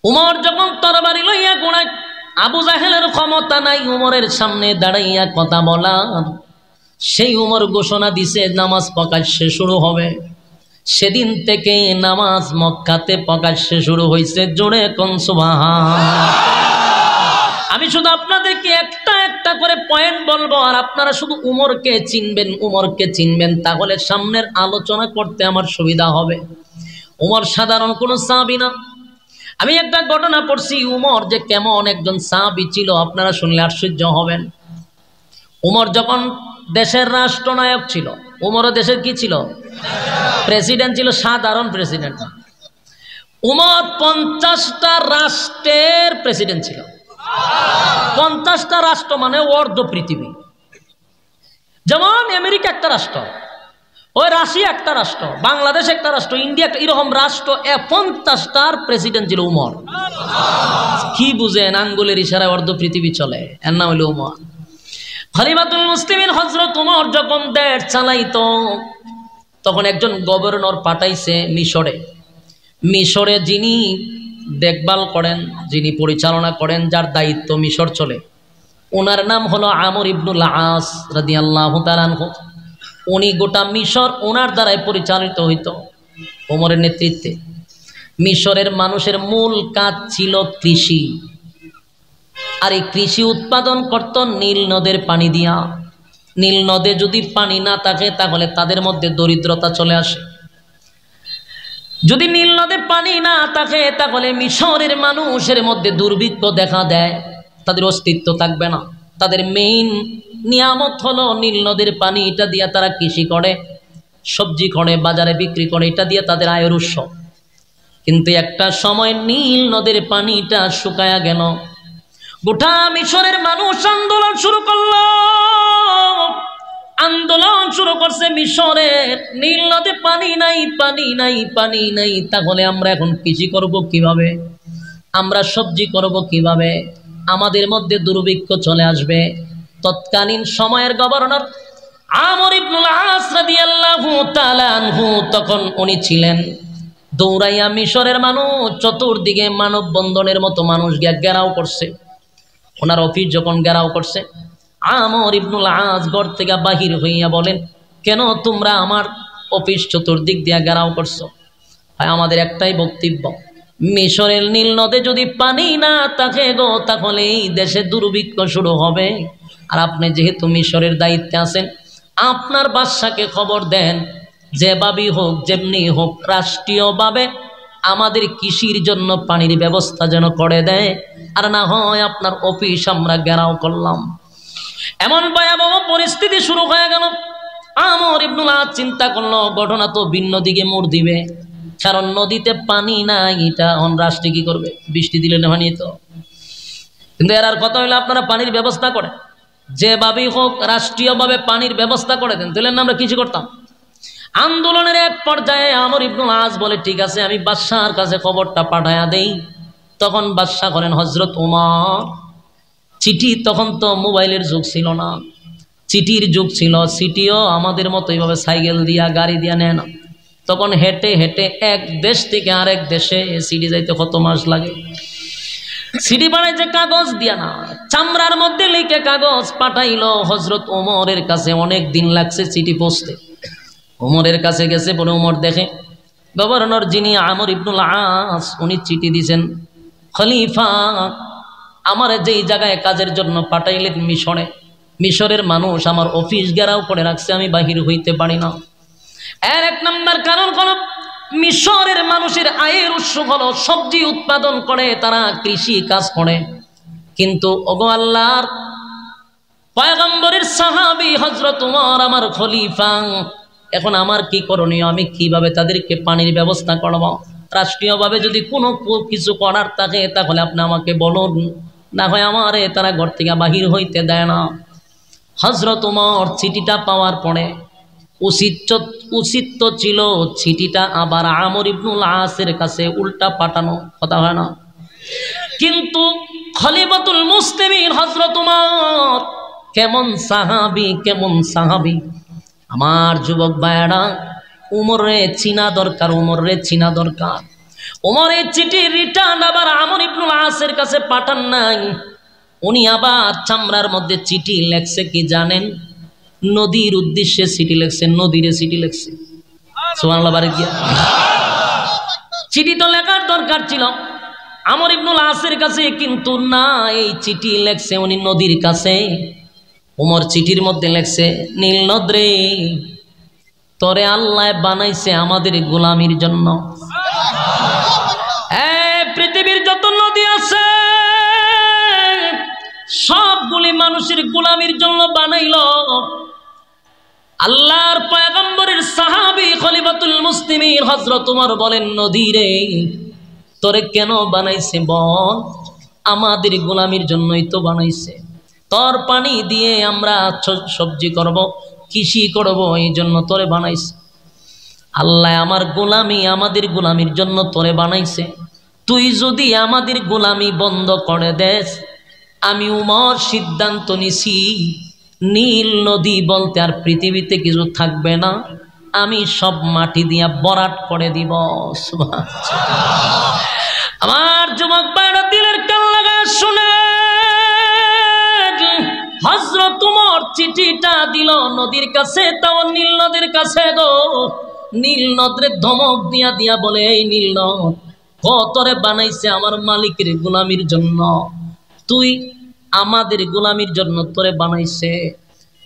উমর যখন তরবারি লইয়া ঘোড়ায়, আবু জাহেলের ক্ষমতা নাই উমরের সামনে দাঁড়াইয়া কথা বলার। সেই উমর ঘোষণা দিছে নামাজ প্রকাশ্যে শুরু হবে। সেদিন থেকে নামাজ মক্কাতে প্রকাশ্যে শুরু হয়েছে। জোরে কোন সুবহান। আমি শুধু আপনাদেরকে একটা একটা করে পয়েন্ট বলবো, আর আপনারা শুধু উমরকে চিনবেন, উমরকে চিনবেন, তাহলে সামনের আলোচনা করতে আমার সুবিধা হবে। উমর সাধারণ কোনো সাহাবী না। আমি একটা ঘটনা পড়ছি, উমর যে কেমন একজন সাহাবী ছিল আপনারা শুনলে আশ্চর্য হবেন। উমর যখন দেশের রাষ্ট্রনায়ক ছিল, উমরও দেশের কি ছিল? প্রেসিডেন্ট ছিল, সাধারণ প্রেসিডেন্ট। উমর 50টা রাষ্ট্রের প্রেসিডেন্ট ছিল। 50টা রাষ্ট্র মানে অর্ধ পৃথিবী। যেমন আমেরিকা একটা রাষ্ট্র, ওই রাশিয়া একটা রাষ্ট্র, বাংলাদেশ একটা রাষ্ট্র, ইন্ডিয়া একটা, এরকম রাষ্ট্র 50টার প্রেসিডেন্ট ছিল উমর। কি বুঝেন? আঙ্গুলের ইশারায় অর্ধ পৃথিবী চলে, এর নাম হইল উমর। খলিফাতুল মুসলিমিন হযরত উমর যখন দেশ চালাইতো, তখন একজন গভর্নর পাঠাইছে মিশরে। মিশরে যিনি দেখভাল করেন, যিনি পরিচালনা করেন, যার দায়িত্ব মিশর চলে, ওনার নাম হলো আমর ইবনুল আস রাদিয়াল্লাহু তাআলা আনহু। উনি গোটা মিশর ওনার দ্বারাই পরিচালিত হইত, ওমরের নেতৃত্বে। মিশরের মানুষের মূল কাজ ছিল কৃষি, আর এই কৃষি উৎপাদন করত নীল নদের পানি দিয়া। নীল নদে যদি পানি না থাকে তাহলে তাদের মধ্যে দরিদ্রতা চলে আসে। যদি নীল নদে পানি না থাকে তাহলে মিশরের মানুষের মধ্যে দুর্ভিক্ষ দেখা দেয়, তাদের অস্তিত্ব থাকবে না। তাদের মেইন নিয়ামত হলো নীল নদের পানি, এটা দিয়ে তারা কৃষি করে, সবজি করে, বাজারে বিক্রি করে, এটা দিয়ে তাদের আয়ের উৎস। কিন্তু একটা সময় নীল নদের পানিটা শুকায়া গেল, গোটা মিশরের মানুষ আন্দোলন শুরু করলো। আন্দোলন শুরু করছে মিশরের, নীল নদে পানি নাই, পানি নাই, পানি নাই, তাহলে আমরা এখন কৃষি করব কিভাবে? আমরা সবজি করব কিভাবে? আমাদের মধ্যে দুর্ভিক্ষ চলে আসবে। তৎকালীন সময়ের গভর্নর আমর ইবনুল আস রাদিয়াল্লাহু তাআলা আনহু, তখন উনি ছিলেন। দৌড়াইয়া মিশরের মানুষ চতুর্দিকে মানববন্ধনের মতো মানুষ গিয়া ঘেরাও করছে। ওনার অফিস যখন ঘেরাও করছে, আমর ইবনুল আস ঘর থেকে বাহির হইয়া বলেন, কেন তোমরা আমার অফিস চতুর্দিক দিয়া ঘেরাও করছো? ভাই, আমাদের একটাই বক্তব্য, মিশরের নীল নদে যদি পানি না থাকে গো, তাহলে এই দেশে দুর্ভিক্ষ শুরু হবে। আর আপনি যেহেতু মিশরের দায়িত্বে আছেন, আপনার বাদশাকে খবর দেন, যেভাবেই হোক, যেমনি হোক, রাষ্ট্রীয়ভাবে আমাদের কৃষির জন্য পানির ব্যবস্থা যেন করে দেয়, আর না হয় আপনার অফিস আমরা ঘেরাও করলাম। এমন ভয়াবহ পরিস্থিতি শুরু হয়ে গেল। আমর ইবনুল আস চিন্তা করলো, ঘটনা তো ভিন্ন দিকে মোড় দিবে, কারণ নদীতে পানি নাই, এটা রাষ্ট্রে কি করবে? বৃষ্টি দিলে না পানি তো। কিন্তু এর আর কথা হইলো, আপনারা পানির ব্যবস্থা করেন, যেভাবেই হোক রাষ্ট্রীয়ভাবে পানির ব্যবস্থা করে দেন, তাহলে আমরা কিছু করতাম। আন্দোলনের এক পর্যায়ে আমর ইবনুল আস বলে, ঠিক আছে, আমি বাদশার কাছে খবরটা পাঠায়া দেই। তখন বাদশা করেন হযরত উমর চিঠি, তখন তো মোবাইলের যুগ ছিল না, চিঠির যুগ ছিল। চিঠিও আমাদের মতো এইভাবে সাইকেল দিয়া, গাড়ি দিয়া নেয় না। তখন হেঁটে হেঁটে এক দেশ থেকে আরেক দেশে চিঠি যাইতে কত মাস লাগে। চিঠি বানাইছে কাগজ দিয়া না, চামড়ার মধ্যে লিখে কাগজ পাঠাইলো হযরত ওমরের কাছে। অনেক দিন লাগছে চিঠি পৌঁছতে। ওমরের কাছে গেছে, বলে ওমর দেখে গভর্নর যিনি আমর ইবনুল আস, উনি চিঠি দিয়েছেন, খলিফা আমার যেই জায়গায় কাজের জন্য পাঠাইলেন মিশরে, মিশরের মানুষ আমার অফিস ঘেরাও করে রাখছে, আমি বাহির হইতে পারি না। এর এক নম্বর কারণ হলো, মিশরের মানুষের আয়ের উৎস হলো সবজি উৎপাদন করে, তারা কৃষি কাজ করে। কিন্তু ওগো আল্লাহর পয়গম্বরের সাহাবী হযরত উমর আমার খলিফা, এখন আমার কি করণীয়? আমি কিভাবে তাদেরকে পানির ব্যবস্থা করব? রাষ্ট্রীয়ভাবে যদি কোনো কিছু করার থাকে তাহলে আপনি আমাকে বলুন, না হয় আমারে তারা ঘর থেকে বাহির হইতে দেয় না। হযরত উমর চিঠিটা পাওয়ার পরে উচিত তো ছিল চিঠিটা আবার আমর ইবনুল আসের কাছে উল্টা পাঠানো, কথা হয় না? কিন্তু খলিফাতুল মুসলিমিন হযরত উমর কেমন সাহাবী, কেমন সাহাবী! আমার যুবক ভাইয়েরা, উমরে চিনা দরকার, উমরে চিনা দরকার। উমরের চিঠি রিটার্ন আবার আমর আসের কাছে পাঠান নাই, উনি আবার চামড়ার মধ্যে চিঠি লেখছে কি জানেন? নদীর উদ্দেশ্যে চিঠি লেখছে, নদীরে চিঠি লেখছে। সুবহানাল্লাহ বাড়ি গিয়া চিঠি তো লেখার দরকার ছিল আমর ইবনুল আসের কাছে, কিন্তু না, এই চিঠি লেখছে উনি নদীর কাছে। উমর চিঠির মধ্যে লেখছে, নীল নদরে তোরে আল্লাহ বানাইছে আমাদের গোলামির জন্য। পৃথিবীর যত নদী আছে সবগুলি মানুষের গোলামির জন্য বানাইল। আল্লাহর পয়গম্বরের সাহাবী খলিফাতুল মুসলিমিন হযরত ওমর বলেন, নদী রে তোরে কেন বানাইছে বল? আমাদের গোলামির জন্যই তো বানাইছে। তোর পানি দিয়ে আমরা সবজি করব, কৃষি করব, এই জন্য তোরে বানাইছে। আল্লাহ আমার গোলামি, আমাদের গোলামির জন্য তোরে বানাইছে। তুই যদি আমাদের গোলামি বন্ধ করে দেস, আমি উমর সিদ্ধান্ত নিছি নীল নদী বলতে আর পৃথিবীতে কিছু থাকবে না, আমি সব মাটি দিয়া বরাট করে দিব। আমার যুবক ভাইরা দিলের কান লাগায় শুনে, হযরত ওমর চিঠিটা দিল নদীর কাছে, তাও নীল নদীর কাছে গো। নীল নদরে ধমক দিয়া দিয়া বলে, এই নীল নদ, তোরে বানাইছে আমার মালিকের গোলামির জন্য, তুই আমাদের গোলামির জন্য তোরে বানাইছে,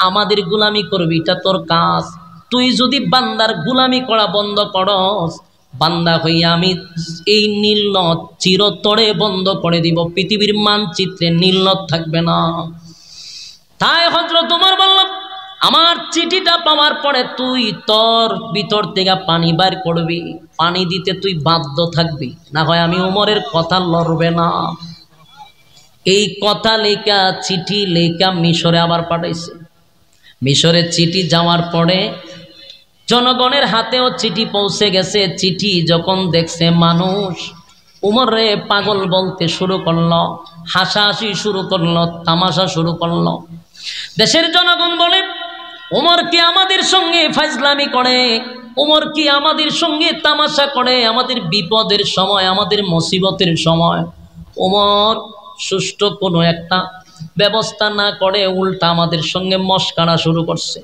আমাদের গোলামি করবি, এটা তোর কাজ। তুই যদি বান্দার গোলামি করা বন্ধ করস, বান্দা হইয়া আমি এই নীল নদ চিরতরে বন্ধ করে দিব, পৃথিবীর মানচিত্রে নীল নদ থাকবে না। তাই হযরত ওমর বলল, আমার চিঠিটা পাওয়ার পরে তুই তোর ভিতর থেকে পানি বাইর করবি, পানি দিতে তুই বাধ্য থাকবি, না হয় আমি ওমরের কথা লড়বে না। এই কথা লেখা চিঠি লেখা মিশরে আবার পাঠাইছে। মিশরে চিঠি যাওয়ার পরে জনগণের হাতেও চিঠি পৌঁছে গেছে। চিঠি যখন দেখছে মানুষ, উমর রে পাগল বলতে শুরু করলো, হাসাহাসি শুরু করলো, তামাশা শুরু করলো। দেশের জনগণ বলে, উমর কি আমাদের সঙ্গে ফাজলামি করে? উমর কি আমাদের সঙ্গে তামাশা করে? আমাদের বিপদের সময়, আমাদের মুসিবতের সময় উমর সুষ্ঠু কোনো একটা ব্যবস্থা না করে উল্টা আমাদের সঙ্গে মশকরা শুরু করছে।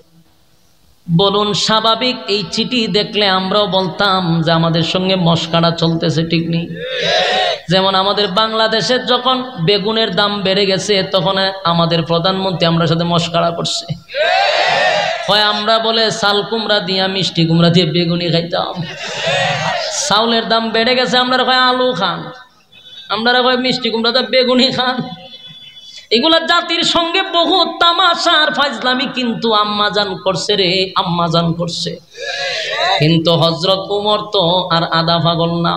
বলুন, স্বাভাবিক এই চিঠি দেখলে আমরাও বলতাম যে আমাদের সঙ্গে মশকরা চলতেছে, ঠিক নেই? যেমন আমাদের বাংলাদেশের যখন বেগুনের দাম বেড়ে গেছে, তখন আমাদের প্রধানমন্ত্রী আমরা সাথে মশকরা করছে। হয় আমরা বলে চাল কুমড়া দিয়া মিষ্টি কুমড়া দিয়ে বেগুনি খাইতাম। চাউলের দাম বেড়ে গেছে, আমরা হয় আলু খান, আমরা হয় মিষ্টি কুমড়া দিয়ে বেগুনি খান। এগুলা জাতির সঙ্গে বহু তামাশার ফাজলামি কিন্তু আম্মাজান করছে রে, আম্মাজান করছে। কিন্তু হযরত ওমর তো আর আদা পাগল না।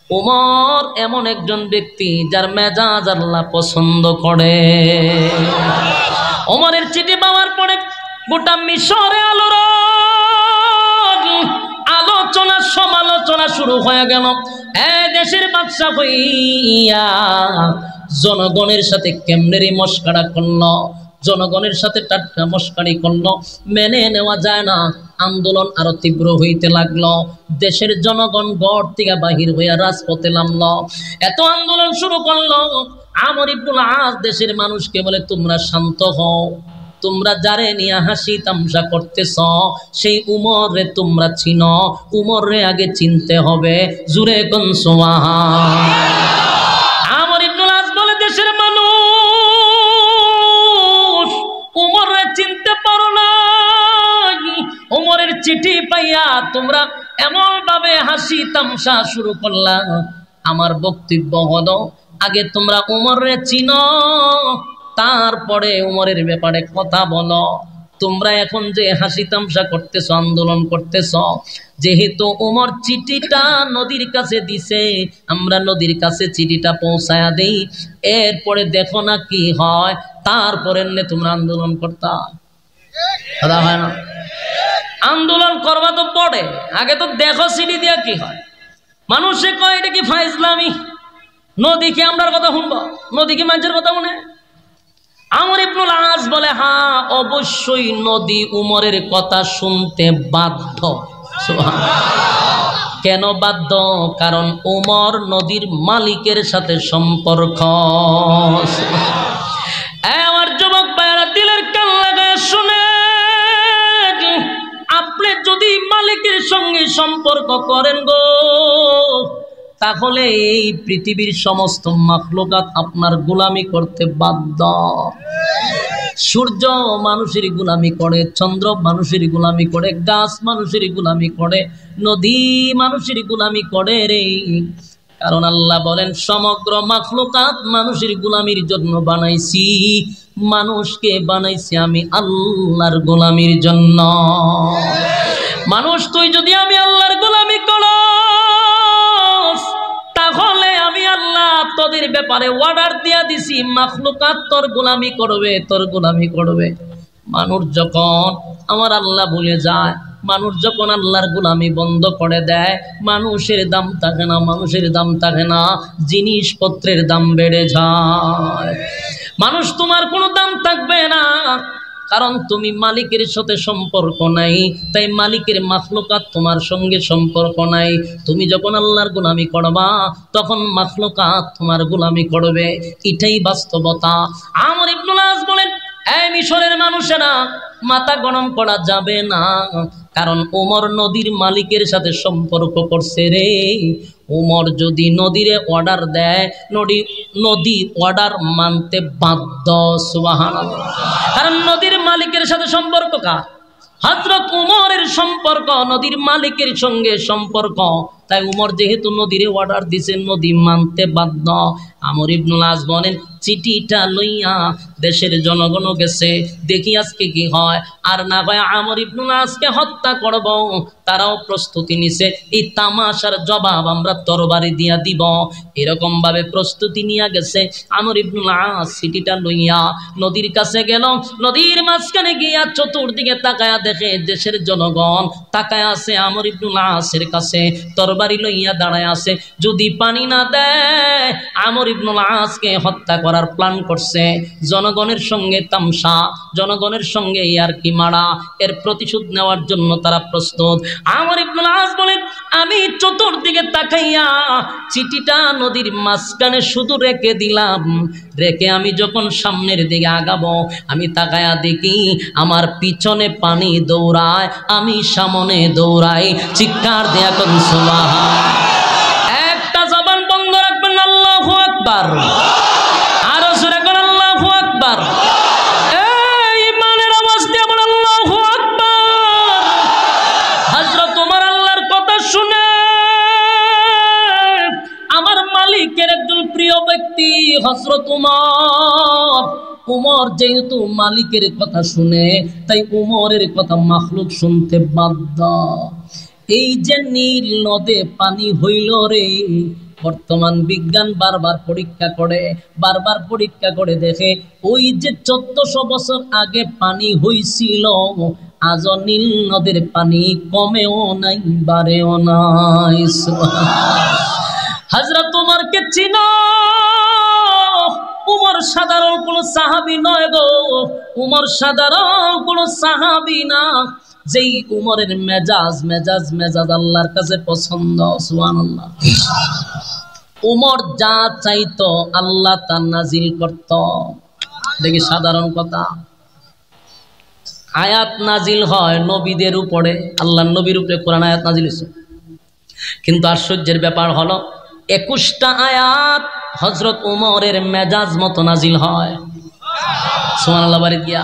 ওমর এমন একজন ব্যক্তি যার মেজাজ আল্লাহ পছন্দ করে। ওমরের চিঠি পাওয়ার পরে গোটা মিশরে আলোচনা সমালোচনা শুরু হয়ে গেল। দেশের বাদশা হইয়া জনগণের সাথে কেমনেরই মশকরা করলো, জনগণের সাথে টাটকা মশকারি করলো, মেনে নেওয়া যায় না। আন্দোলন আরো তীব্র হইতে লাগলো। দেশের জনগণ ঘর থেকে বাহির হইয়া রাজপথে নামলো। এত আন্দোলন শুরু করলো। আমর ইবনুল আস দেশের মানুষকে বলে, তোমরা শান্ত হও, তোমরা যারে নিয়ে হাসি তামসা করতেছ সেই উমর রে তোমরা চিনো, উমর রে আগে চিনতে হবে। জুরে কোন সুবহান। আমর ইবনুল আস বলে, দেশের মানুষ উমর রে চিনতে পারো না, উমরের চিঠি পাইয়া তোমরা এমন ভাবে হাসি তামসা শুরু করলা। আমার বক্তব্য হলো, আগে তোমরা উমর রে চিনো, তারপরে উমরের ব্যাপারে কথা বলো। তোমরা এখন যে হাসি তামসা করতেছ, আন্দোলন করতেছ, যেহেতু উমর চিঠিটা নদীর কাছে দিছে, আমরা নদীর কাছে চিঠিটা পৌঁছায়া দেই, এরপরে দেখো না কি হয়, তারপরে তোমরা আন্দোলন করতা। কথা হয় না? আন্দোলন করবা তো পড়ে, আগে তো দেখো চিঠি দিয়া কি হয়। মানুষে কয় এটা কি ফাইজলামি, নদী কি আমরার কথা শুনবো, নদী কি মানুষের কথা মনে? আমর ইবনুল আস বলে, হ্যাঁ অবশ্যই নদী উমরের কথা শুনতে বাধ্য। সুবহানাল্লাহ। কেন বাধ্য? কারণ উমর নদীর মালিকের সাথে সম্পর্ক। আমার যুবক ভাইরা দিলের কান লাগায় শুনে, আপনি যদি মালিকের সঙ্গে সম্পর্ক করেন গো, তাহলে এই পৃথিবীর সমস্ত মাখলুকাত আপনার গোলামি করতে বাধ্য। সূর্য মানুষের গোলামি করে, চন্দ্র মানুষের গোলামি করে, গাছ মানুষের গোলামি করে, নদী মানুষের গোলামি করে রে। কারণ আল্লাহ বলেন সমগ্র মাখলুকাত মানুষের গোলামির জন্য বানাইছি, মানুষকে বানাইছি আমি আল্লাহর গোলামির জন্য। মানুষ তুই যদি আমি আল্লাহর গোলামি করো, তাহলে আমি আল্লাহ তোদের ব্যাপারে অর্ডার দিয়া দিছি, মাখলুকাত তোর গোলামি করবে, তোর গোলামি করবে। মানুষ যখন আমার আল্লাহ ভুলে যায়, মানুষ যখন আল্লাহর গোলামি বন্ধ করে দেয়, মানুষের দাম থাকে না, মানুষের দাম থাকে না, জিনিসপত্রের দাম বেড়ে যায়। মানুষ তোমার কোনো দাম থাকবে না, কারণ তুমি মালিকের সাথে সম্পর্ক নাই, তাই মালিকের মাখলুকাত তোমার সঙ্গে সম্পর্ক নাই। তুমি যখন আল্লাহর গোলামি করবা, তখন মাখলুকাত তোমার গোলামি করবে। এটাই বাস্তবতা। আমর ইবনুল আস বলেন, এই মিশরের মানুষেরা, মাথা গরম করা যাবে না, কারণ ওমর নদীর মালিকের সাথে সম্পর্ক করছে রে। ওমর যদি নদীরে অর্ডার দেয়, নদী অর্ডার মানতে বাধ্য। সুবহানাল্লাহ। কারণ নদীর মালিকের সাথে সম্পর্ক কার? হযরত উমরের সম্পর্ক নদীর মালিকের সঙ্গে সম্পর্ক। তাই উমর যেহেতু নদীরে অর্ডার দিয়েছেন, নদী মানতে বাধ্য। আমর ইবনুল আস বলেন, চিঠিটা লইয়া দেশের জনগণ গেছে, দেখি আজকে কি হয়। আর না হয় আমর ইবনুল আসকে হত্যা করব, তারাও প্রস্তুতি নিছে, এই তামাশার জবাব আমরা তরবারি দিয়া দিব। এরকম ভাবে প্রস্তুতি নিয়ে গেছে। আমর ইবনুল আস চিঠিটা লইয়া নদীর কাছে গেল। নদীর মাঝখানে গিয়া চতুর্দিকে তাকায়া দেখে দেশের জনগণ তাকায় আছে আমর ইবনুল আসের কাছে, তরবারি লইয়া দাঁড়ায় আছে। যদি পানি না দেয়, আমর ইবনুল আসকে হত্যা করার প্ল্যান করছে। জনগণের সঙ্গে তামসা, জনগণের সঙ্গে ইয়ারকি মারা, এর প্রতিশোধ নেওয়ার জন্য তারা প্রস্তুত। আমর ইবনুল আস বলেন, আমি চতুর্দিকে তাকাইয়া চিঠিটা নদীর মাঝখানে শুধু রেখে দিলাম। রেখে আমি যখন সামনের দিকে আগাবো, আমি তাকায়া দেখি আমার পিছনে পানি দৌড়ায়, আমি সামনে দৌড়াই। চিৎকার দেয়া কোন সুবহান। একটা জবান বন্ধ রাখবেন, আল্লাহু আকবার। আরো জোরে কোন আল্লাহু আকবার। এই ইমানের আওয়াজ দিয়ে বলেন আল্লাহু আকবার। হযরত ওমর আল্লাহর কথা শুনে, আমার মালিকের একজন প্রিয় ব্যক্তি হযরত ওমর। উমর যেহেতু মালিকের কথা শুনে, তাই উমরের কথা মাখলুক শুনতে বাধ্য। এই যে নীল নদে পানি হইল রে, বর্তমান বিজ্ঞান বারবার পরীক্ষা করে দেখে, ওই যে 1400 বছর আগে পানি হইছিল, আজ নীল নদের পানি কমেও নাই, বাড়েও নাই। হযরত ওমরকে চিনো? উমর সাধারণ কোন সাহাবী নয় গো, উমর সাধারণ কোন সাহাবী না। যেই উমরের মেজাজ আল্লাহর কাছে পছন্দ। সুবহানাল্লাহ। উমর যা চাইতো আল্লাহ তা নাজিল করত। দেখি সাধারণ কথা, আয়াত নাজিল হয় নবীদের উপরে, আল্লাহর নবীর উপরে কোরআন আয়াত নাজিল হয়েছে। কিন্তু আশ্চর্যের ব্যাপার হলো 21টা আয়াত হযরত উমরের মেজাজ মতো নাজিল হয়। সুবহানাল্লাহ। বাড়ি গিয়া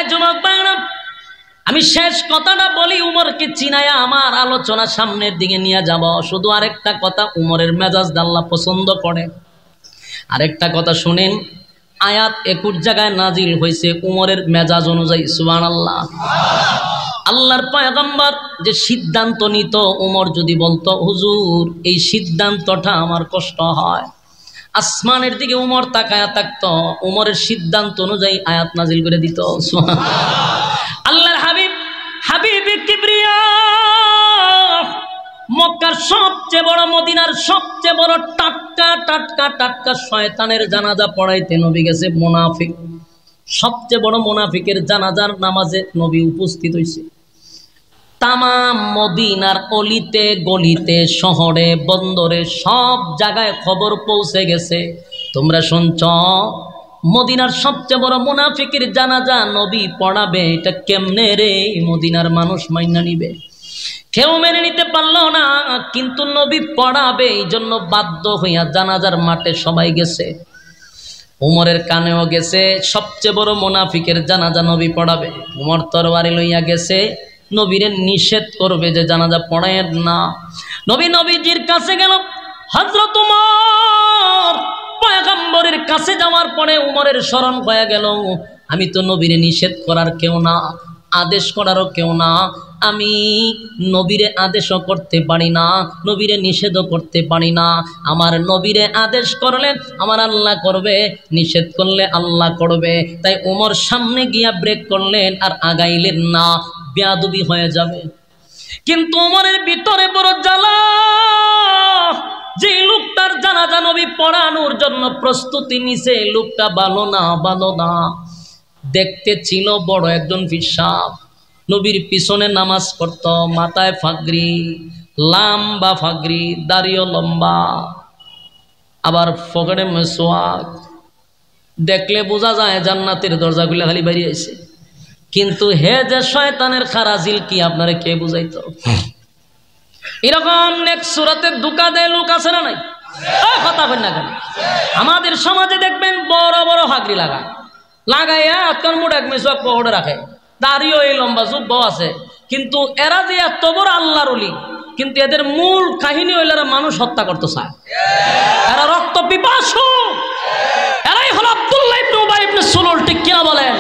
যুবক ভাইরা, আমি শেষ কথাটা বলি, উমরকে চিনায়া আমার আলোচনা সামনের দিকে নিয়ে যাব। শুধু আরেকটা কথা, উমরের মেজাজ আল্লাহ পছন্দ করে। আরেকটা কথা শুনেন, আয়াত 21 জায়গায় নাজিল হয়েছে উমরের মেজাজ অনুযায়ী। সুবহানাল্লাহ। আল্লাহর পয়গম্বর যে সিদ্ধান্ত নিত, উমর যদি বলতো হুজুর এই সিদ্ধান্তটা আমার কষ্ট হয়, আসমানের দিকে উমর তাকায়া থাকতো, উমরের সিদ্ধান্ত অনুযায়ী আয়াত নাজিল করে দিত। আল্লাহর হাবিব কিবরিয়া, মক্কার সবচেয়ে বড়, মদিনার সবচেয়ে বড় টাটকা শয়তানের জানাজা পড়াইতে নবী গেছে। মুনাফিক, সবচেয়ে বড় মুনাফিকের জানাজার নামাজে নবী উপস্থিত হয়েছে। তামাম মদিনার অলিতে গলিতে শহরে বন্দরে সব জায়গায় খবর পৌঁছে গেছে। তোমরা শুনছ মদিনার সবচেয়ে বড় মুনাফিকের জানাজা নবী পড়াবে। এটা কেমনে রে মদিনার মানুষ মাইনা নিবে? কেউ মেনে নিতে পারল না, কিন্তু নবী পড়াবে, এই জন্য বাধ্য হইয়া জানাজার মাঠে সবাই গেছে। উমরের কানেও গেছে, সবচেয়ে বড় মুনাফিকের জানাজা নবী পড়াবে। উমর তরবারি লইয়া গেছে, নবীরে নিষেধ করবে যে জানাজা পড়ায়েন না। নবীজির কাছে গেল। হযরত উমর পয়গম্বরের কাছে যাওয়ার পরে উমরের স্মরণ হয়ে গেল, আমি তো নবীরে নিষেধ করার কেউ না, আদেশ করারও কেউ না। আমি নবীরে আদেশও করতে পারি না, নবীরে নিষেধও করতে পারি না। আমার নবীরে আদেশ করলে আমার আল্লাহ করবে, নিষেধ করলে আল্লাহ করবে। তাই উমর সামনে গিয়া ব্রেক করলেন আর আগাইলেন না, বেয়াদবি হয়ে যাবে। কিন্তু উমরের ভিতরে বড় জ্বালা, যে লোকটার জানাজা নবী পড়ানোর জন্য প্রস্তুতি নিছে, লোকটা ভালো না। দেখতে ছিল বড় একজন পিসাব, নবীর পিছনে নামাজ পড়ত, মাথায় ফাগরি, লম্বা ফাগরি, দাড়িও লম্বা, আবার পকেটে মেসওয়াক। দেখলে বোঝা যায় জান্নাতের দরজাগুলো খালি বেরিয়ে আছে। কিন্তু হে যে শয়তানের খারাজিল, কি আপনারে কে বুঝাইতো? এরকম নেক্সট সুরাতে ধোঁকা দেয় লোক আছে না নাই? কথা কই না কেন? আমাদের সমাজে দেখবেন বড় বড় হাগরি লাগাইয়া আজকাল মুখ এক মেসওয়াক পকেটে রাখে, দাড়িও এই লম্বা, জুব্বাও আছে। কিন্তু এরা যে এত বড় আল্লাহর ওলি, কিন্তু এদের মূল কাহিনী হইল এরা মানুষ হত্যা করতে চায়, এরা রক্ত পিপাসু। এরাই হলো আব্দুল্লাহ ইবনে উবাই ইবনে সুলুল, ঠিক কিনা বলেন?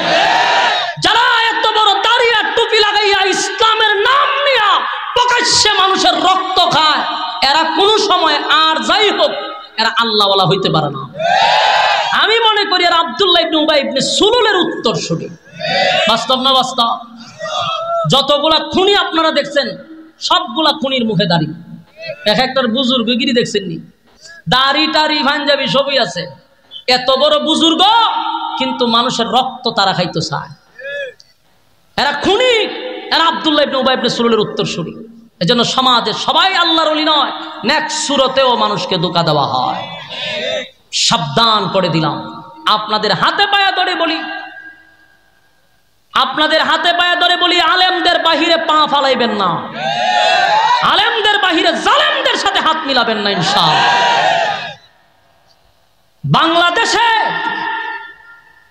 যারা এত বড় দাড়ি আর টুপি লাগাইয়া ইসলামের নাম নিয়া প্রকাশ্যে মানুষের রক্ত খায়, এরা কোন সময় আর যাই হোক এরা আল্লাহওয়ালা হইতে পারে না। আমি মনে করি আর আব্দুল্লাহ ইবনে উবাই ইবনে সুলুলের উত্তরসূরি। বাস্তব না বাস্তব? যতগুলা খুনি আপনারা দেখছেন সবগুলা খুনির মুখে দাড়ি। এক একটার বুজুর্গ গিরি দেখছেননি, দাড়ি টাড়ি পাঞ্জাবি সবই আছে। এত বড় বুজুর্গ, কিন্তু মানুষের রক্ত তারা খাইতে চায়। এরা খুনি, এরা আব্দুল্লাহ ইবনে উবাই ইবনে সুলুলের উত্তরসূরি। এজন্য সমাজে সবাই আল্লাহর ওলি নয়, নেক্সট সুরতেও মানুষকে ধোঁকা দেওয়া হয়। সাবধান করে দিলাম। আপনাদের হাতে পায়ে ধরে বলি, আলেমদের বাহিরে পা ফালাইবেন না, আলেমদের বাহিরে জালেমদের সাথে হাত মিলাবেন না ইনশাআল্লাহ। বাংলাদেশে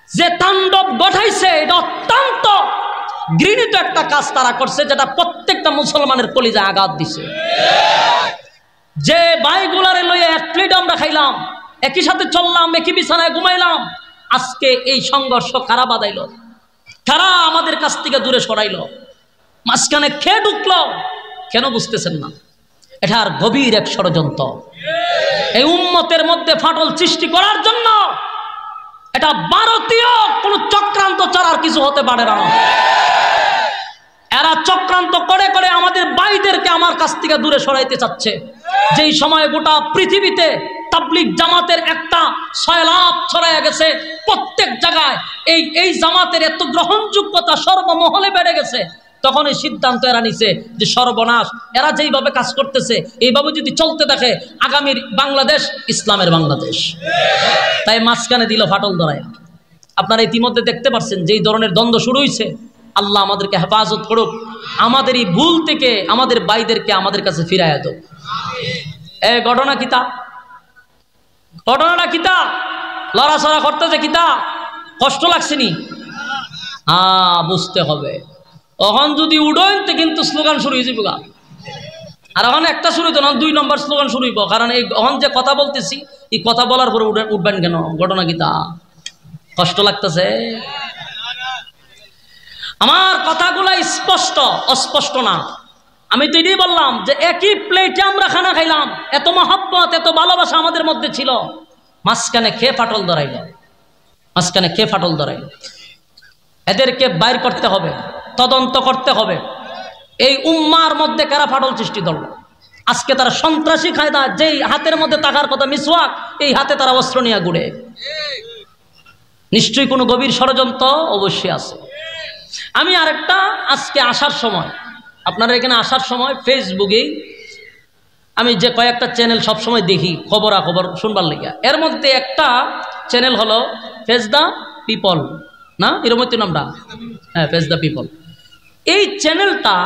যে তাণ্ডব ঘটাইছে, এটা অত্যন্ত ঘৃণিত একটা কাজ তারা করছে, যেটা প্রত্যেকটা মুসলমানের কলিজায় আঘাত দিছে। যে ভাইগুলারে লইয়া এক প্লেট আমরা খাইলাম, একই সাথে চললাম, একই বিছানায় ঘুমাইলাম, আজকে এই সংঘর্ষ কারা বাঁধাইল? কারা আমাদের কাছ থেকে দূরে সরাইল? মাঝখানে খেয়ে ঢুকলো, কেন বুঝতেছেন না? এটার গভীর এক ষড়যন্ত্র, এই উম্মতের মধ্যে ফাটল সৃষ্টি করার জন্য। এটা ভারতীয় কোন চক্রান্ত ছাড়ার কিছু হতে পারে না। এরা চক্রান্ত করে করে আমাদের ভাইদেরকে আমার কাছ থেকে দূরে সরাইতে চাচ্ছে। যেই সময় গোটা পৃথিবীতে তাবলিগ জামাতের একটা সয়লাভ ছড়াইয়া গেছে, প্রত্যেক জায়গায় এই জামাতের এত গ্রহণযোগ্যতা সর্বমহলে বেড়ে গেছে, তখন এই সিদ্ধান্ত এরা নিছে যে সর্বনাশ, এরা যেইভাবে কাজ করতেছে এইভাবে যদি চলতে থাকে, আগামীর বাংলাদেশ ইসলামের বাংলাদেশ। তাই মাঝখানে দিল ফাটল ধরায়া। আপনারা ইতিমধ্যে দেখতে পাচ্ছেন যেই ধরনের দ্বন্দ্ব শুরু হয়েছে। আল্লাহ আমাদেরকে হেফাজত করুক, আমাদের এই ভুল থেকে আমাদের ভাইদেরকে আমাদের কাছে ফিরাইয়া দাও। ঘটনাটা কিতা? লড়াচড়া করতেছে কিতা? কষ্ট লাগছে নি? বুঝতে হবে। এখন যদি উডইন তো কিন্তু স্লোগান শুরু হয়ে যাবে, আর এখন একটা শুরু হইতো না, 2 নম্বর স্লোগান শুরু হইব। কারণ এই এখন যে কথা বলতেছি, এই কথা বলার পরে উঠবেন কেন? ঘটনা কিতা? কষ্ট লাগতেছে? আমার কথাগুলা স্পষ্ট, অস্পষ্ট না। আমি তো এটাই বললাম যে একই প্লেটে আমরা খানা খাইলাম, এত মহব্বত, এত ভালোবাসা আমাদের মধ্যে ছিল, মাঝখানে খেয়ে ফাটল ধরাইল। এদেরকে বাইর করতে হবে, তদন্ত করতে হবে। এই উম্মার মধ্যে কারা ফাটল সৃষ্টি করল? আজকে তারা সন্ত্রাসী কায়দা, যেই হাতের মধ্যে টাকার কথা মিসওয়াক, এই হাতে তারা অস্ত্র নিয়ে ঘুরে। নিশ্চয়ই কোনো গভীর ষড়যন্ত্র অবশ্যই আছে। আমি আরেকটা, আজকে আসার সময় আপনারা এখানে আসার সময় ফেসবুকেই আমি যে কয়েকটা চ্যানেল সবসময় দেখি খবরাখবর শুনবার লেগে, এর মধ্যে একটা চ্যানেল হলো ফেস দ্য পিপল, না এরকম নামটা? হ্যাঁ, ফেস দ্য পিপল। এই চ্যানেলটা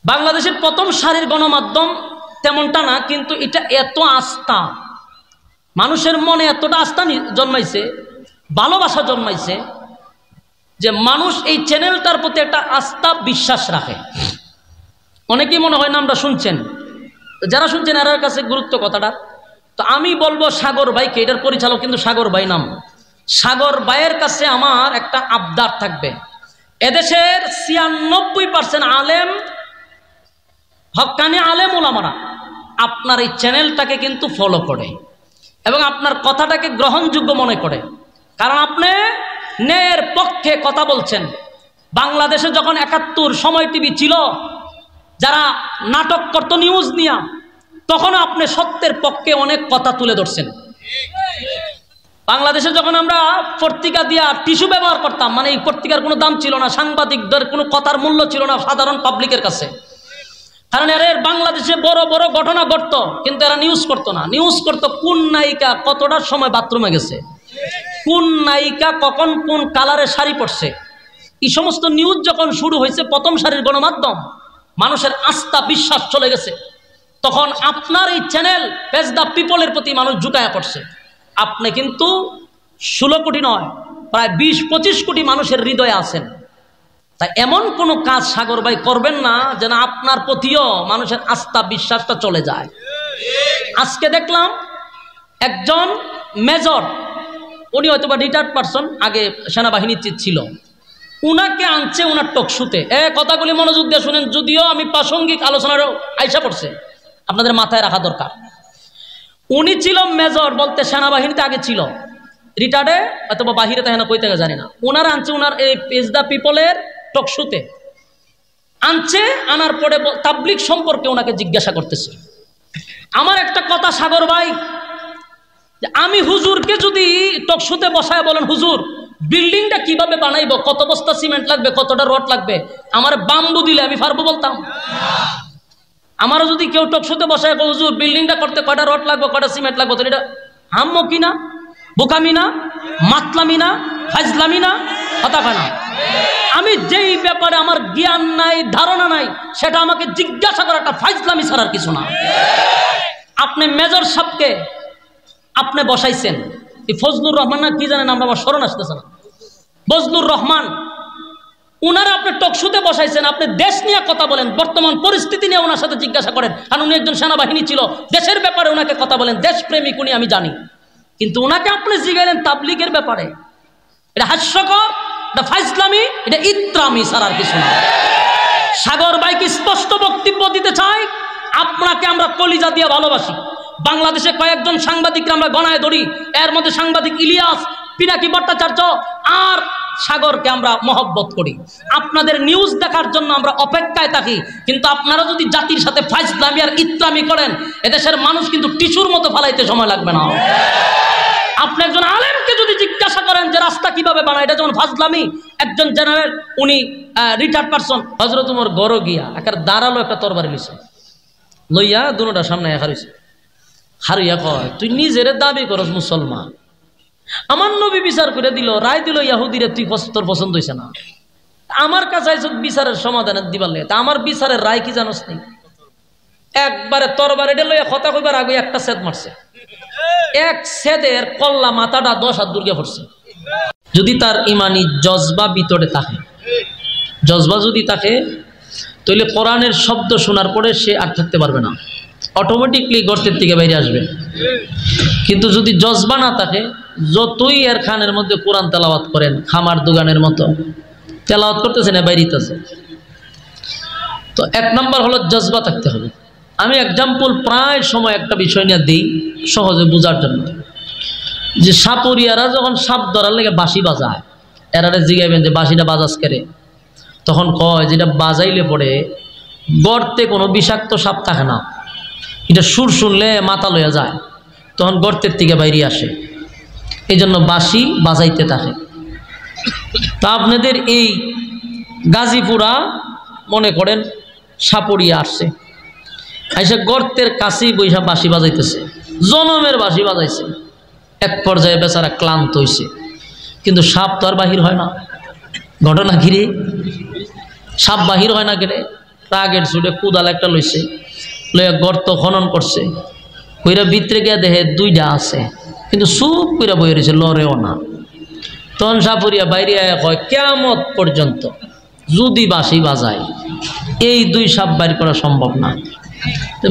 বাংলাদেশের প্রথম সারির গণমাধ্যম তেমনটা না, কিন্তু এটা এত আস্থা, মানুষের মনে এতটা আস্থা জন্মাইছে, ভালোবাসা জন্মাইছে যে মানুষ এই চ্যানেলটার প্রতি একটা আস্থা বিশ্বাস রাখে। অনেকেই মনে হয় না আমরা শুনছেন, যারা শুনছেন এর কাছে গুরুত্ব কথাটা। তো আমি বলবো সাগর ভাইকে, এটার পরিচালক কিন্তু সাগর ভাই নাম, সাগর ভাইয়ের কাছে আমার একটা আবদার থাকবে। এদেশের ৯৬% আলেম, হক্কানি আলেম ওলামারা আপনার এই চ্যানেলটাকে কিন্তু ফলো করে এবং আপনার কথাটাকে গ্রহণযোগ্য মনে করে, কারণ আপনি ন্যায়ের পক্ষে কথা বলছেন। বাংলাদেশে যখন ৭১ সময় টিভি ছিল, যারা নাটক করত নিউজ নিয়ে, তখন আপনি সত্যের পক্ষে অনেক কথা তুলে ধরছেন। বাংলাদেশে যখন আমরা পত্রিকা দিয়া টিস্যু ব্যবহার করতাম, মানে এই পত্রিকার কোনো দাম ছিল না, সাংবাদিকদের কোনো কথার মূল্য ছিল না সাধারণ পাবলিকের কাছে, কারণ এর বাংলাদেশে বড় বড় ঘটনা ঘটতো কিন্তু এরা নিউজ করতো না। নিউজ করতো কোন নায়িকা কতটার সময় বাথরুমে গেছে, কোন নায়িকা কখন কোন কালারের শাড়ি পরছে। এই সমস্ত নিউজ যখন শুরু হয়েছে প্রথম সারির গণমাধ্যম, মানুষের আস্থা বিশ্বাস চলে গেছে, তখন আপনার এই চ্যানেল ফেস দ্য পিপলের প্রতি মানুষ ঝুঁকায়া পড়ছে। আপনি কিন্তু 16 কোটি নয়, প্রায় 20-25 কোটি মানুষের হৃদয়ে আছেন। তাই এমন কোনো কাজ সাগর ভাই করবেন না যেন আপনার প্রতিও মানুষের আস্থা বিশ্বাসটা চলে যায়। আজকে দেখলাম একজন মেজর, উনি হয়তো বা রিটায়ার্ড পারসন, আগে সেনাবাহিনীর চিফ ছিল, উনাকে আনছে উনার টকশুতে। কথাগুলি মনোযোগ দিয়ে শুনেন, যদিও আমি প্রাসঙ্গিক আলোচনারও আইসা পড়ছে, আপনাদের মাথায় রাখা দরকার। উনি ছিল মেজর, বলতে সেনাবাহিনীতে আগে ছিল, রিটায়ার্ডে অথবা বাহিরে তাই না কই থেকে জানি না। ওনারা আনছে উনার এই ফেস দ্য পিপলের টকশুতে আনছে, আনার পরে তাবলিগ সম্পর্কে ওনাকে জিজ্ঞাসা করতেছে। আমার একটা কথা সাগর ভাই, আমি হুজুরকে যদি টকশুতে বসায় বলেন, হুজুর বিল্ডিংটা কিভাবে বানাইবো, কত বস্তা সিমেন্ট লাগবে, কতটা রড লাগবে, আমার বাম্বু দিলে আমি পারবো বলতাম? আমারও যদি কেউ টকশুতে বসায় হুজুর বিল্ডিংটা করতে কয়টা রড লাগবে, কয়টা সিমেন্ট লাগবে, তো এটা হাম্মো কিনা, বোকামি না, মাতলামি না, ফাজলামি না, কথা হয় না? আমি যেই ব্যাপারে আমার জ্ঞান নাই, ধারণা নাই, সেটা আমাকে জিজ্ঞাসা করা একটা ফাজলামি ছাড়ার কিছু না। আপনি মেজর সাহেবকে আপনি বসাইছেন, এই ফজলুর রহমান না কি জানেন, আমরা আমার স্মরণ আসতেছে না, ফজলুর রহমান, উনারা আপনি টকশুতে বসাইছেন। আপনি দেশ নিয়ে কথা বলেন, বর্তমান পরিস্থিতি নিয়ে ওনার সাথে জিজ্ঞাসা করেন, কারণ উনি একজন সেনাবাহিনী ছিল, দেশের ব্যাপারে ওনাকে কথা বলেন, দেশপ্রেমিক উনি, আমি জানি। কিন্তু ওনাকে আপনি জিজ্ঞাসা তাবলিগের ব্যাপারে, এটা হাস্যকর, এটা ফাইজলামি, এটা ইত্রামি ছাড়ার কিছু না। সাগর ভাইকে স্পষ্ট বক্তব্য দিতে চাই, আপনাকে আমরা কলিজা দিয়ে ভালোবাসি। বাংলাদেশে কয়েকজন সাংবাদিককে আমরা গণায় ধরি, এর মধ্যে সাংবাদিক ইলিয়াস, পিনাকি ভট্টাচার্য আর সাগরকে আমরা মহব্বত করি। আপনাদের নিউজ দেখার জন্য আমরা অপেক্ষায় থাকি, কিন্তু আপনারা যদি জাতির সাথে ফাইজলামি আর ইত্রামি করেন, এদেশের মানুষ কিন্তু টিস্যুর মতো ফালাইতে সময় লাগবে না। আপনি একজন আলেমকে যদি জিজ্ঞাসা করেন যে রাস্তা কিভাবে বানায়, এটা যেমন ফাজলামি। একজন জেনারেল, উনি রিটায়ার্ড পারসন, হযরত উমর গড় গিয়া একার দাঁড়ালো, একটা তরবারি লইছে, লইয়া দুটোটা সামনে হারিয়েছে, হারিয়া কয় তুই নিজের দাবি করস মুসলমান, আমার নবী বিচার করে দিল, রায় দিল ইয়াহুদিরে, তুই তোর পছন্দ হয়েছে না, আমার কাছে বিচারের সমাধান দিবার লাগে, তা আমার বিচারের রায় কি জানোস নি? একবারে তরবারি লইয়া কথা কইবার আগে একটা সেদ মারছে, এক সেদের কল্লা মাথাটা 10 হাত দূরে পড়ছে। যদি তার ইমানি জজবা ভিতরে থাকে, জজবা যদি থাকে, তাহলে কোরআনের শব্দ শোনার পরে সে আর থাকতে পারবে না, অটোমেটিকলি গর্তের থেকে বাইরে আসবে। কিন্তু যদি জজবা না থাকে, যতই এর খানের মধ্যে কোরআন তেলাওয়াত করেন, খামার দোকানের মতো তেলাওয়াত করতেছে না, বাইরেতেছে। তো 1 নম্বর হলো জজবা থাকতে হবে। আমি এক্সাম্পল প্রায় সময় একটা বিষয় নিয়ে দিই সহজে বোঝার জন্য, যে সাপুরিয়ারা যখন সাপ ধরার লেগে বাঁশি বাজায়, এরারে জিগাইবেন যে বাঁশিটা বাজাস করে, তখন কয় যেটা বাজাইলে পরে গর্তে কোনো বিষাক্ত সাপ থাকে না, এটা সুর শুনলে মাথা লইয়া যায়, তখন গর্তের থেকে বাইরে আসে, এই জন্য বাঁশি বাজাইতে থাকে। তা আপনাদের এই গাজীপুরা মনে করেন সাপড়িয়া আসছে, আইসা গর্তের কাছেই বৈশা বাঁশি বাজাইতেছে, জনমের বাঁশি বাজাইছে। এক পর্যায়ে বেচারা ক্লান্ত হইছে, কিন্তু সাপ তো আর বাহির হয় না। ঘটনা ঘিরে সাপ বাহির হয় না গেলে রাগের ছুটে কুদাল একটা লইছে, লইয়া গর্ত খনন করছে, কইরা ভিতরে গিয়া দেখে দুইটা আছে, কিন্তু চুপ কইরা বইয়া রয়েছে, লড়েও না। তখন সাপুরিয়া বাইরে আয়া কয়, কিয়ামত পর্যন্ত যদি বাঁশি বাজায় এই দুই সাপ বাইর করা সম্ভব না।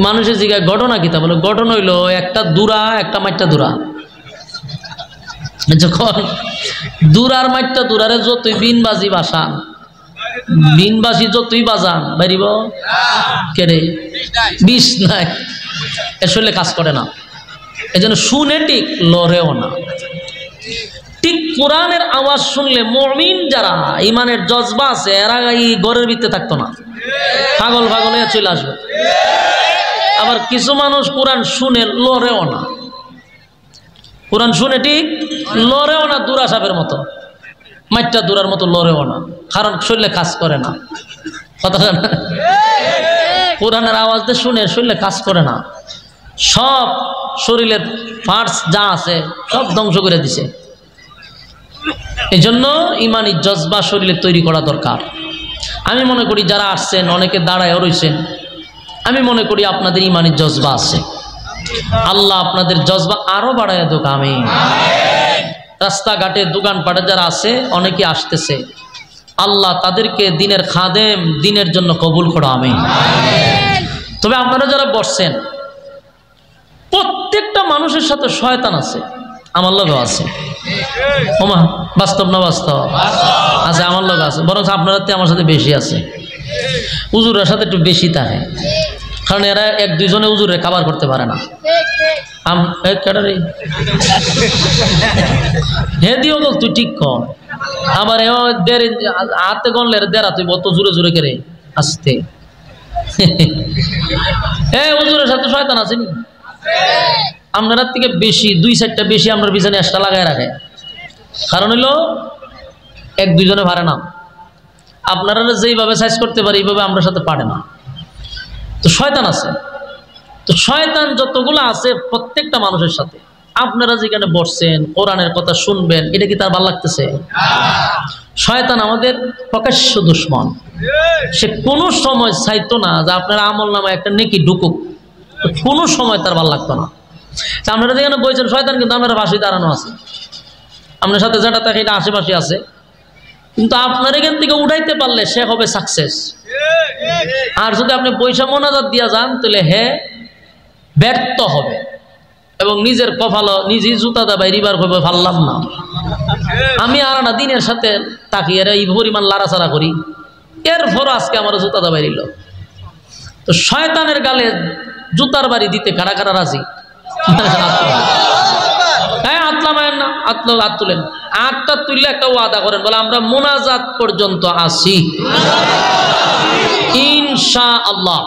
মানুষের জিজ্ঞাসা ঘটনা কি? তা বলে ঘটনা হইলো একটা দুরা একটা মাইটটা দুরা। যখন দুরার মাইটটা দুরারে যতই বিনবাজি বাসান, বিনবাসী যতই বাজান বাইরিব কেড়ে বিষ নাই, আসলে কাজ করে না। এজন্য শুনে ঠিক লড়েও না। ঠিক কোরআনের আওয়াজ শুনলে মুমিন যারা ইমানের জজবা আছে এরা এই ঘরের ভিতরে থাকতো না, পাগল পাগল হয়ে চলে আসবে। আবার কিছু মানুষ কোরআন শুনে লড়েও না, কোরআন শুনে ঠিক লড়েও না, দুরা সাপের মতো, মাইটটা দুরার মতো লড়েও না, কারণ শরীরে কাজ করে না। কথা না, কোরআনের আওয়াজ দিয়ে শুনে শরীরে কাজ করে না, সব শরীরের পার্টস যা আছে সব ধ্বংস করে দিছে। এই জন্য ইমানি জজবা শরীরে তৈরি করা দরকার। আমি মনে করি যারা আসছেন অনেকে দাঁড়ায় রয়েছেন, আমি মনে করি আপনাদের ইমানি জজবা আছে। আল্লাহ আপনাদের জজবা আরো বাড়ায় দেখ। আমিন। রাস্তাঘাটে দোকানপাটে যারা আছে অনেকে আসতেছে, আল্লাহ তাদেরকে দিনের খাদেম দিনের জন্য কবুল করো। আমিন। তবে আপনারা যারা বসছেন প্রত্যেকটা মানুষের সাথে শয়তান আছে, আমার লোক আছে। ওমা বাস্তব না বাস্তব? আছে, আমার লোক আছে, বরং আপনারা আমার সাথে বেশি আছে। হুজুরের সাথে একটু বেশি থাকে, কারণ এরা এক দুইজনে হুজুরে কাভার করতে পারে না। হে দিও বল তুই ঠিক কর, আবার হাতে গনলে দেরা তুই বত জোরে জোরে করে আসতে। হ্যাঁ, হুজুরের সাথে শয়তান আছে নি? আপনার থেকে বেশি, দুই চারটা বেশি আপনার পিছনে একটা লাগাই রাখে। কারণ হইলো এক দুইজনে পারে না, আপনারা যেইভাবে সাইজ করতে পারে এইভাবে আমরা সাথে পারে না। তো শয়তান আছে, তো শয়তান যতগুলো আছে প্রত্যেকটা মানুষের সাথে। আপনারা যেখানে বসছেন কোরআনের কথা শুনবেন, এটা কি তার ভালো লাগতেছে? শয়তান আমাদের প্রকাশ্য দুশ্মন, সে কোনো সময় চাইতো না যে আপনার আমল নামায় একটা নেকি ঢুকুক, কোনো সময় তার ভালো লাগতো না। আপনারা যেখানে বলছেন শয়তান কিন্তু আপনার পাশে দাঁড়ানো আছে, আপনার সাথে যেটা থাকে এটা আশেপাশে আছে, কিন্তু আপনার এখান থেকে উঠাইতে পারলে সে হবে সাকসেস। আর যদি আপনি পয়সা মোনাজাত দিয়া যান তাহলে হে ব্যর্থ হবে এবং নিজের কপালও নিজেই জুতা দাবাই রিবার করবে, পারলাম না আমি আর না দিনের সাথে তাকিয়ে এই পরিমাণ লাড়াচাড়া করি, এরপর আজকে আমার জুতা দাবাই দিল। তো শয়তানের গালে জুতার বাড়ি দিতে কারা কারা রাজি? হ্যাঁ, আতলামায়েন না, হাত তুলেন, আটটা তুললে একটা ওয়াদা করেন, বলে আমরা মোনাজাত পর্যন্ত আসি ইনশাআল্লাহ।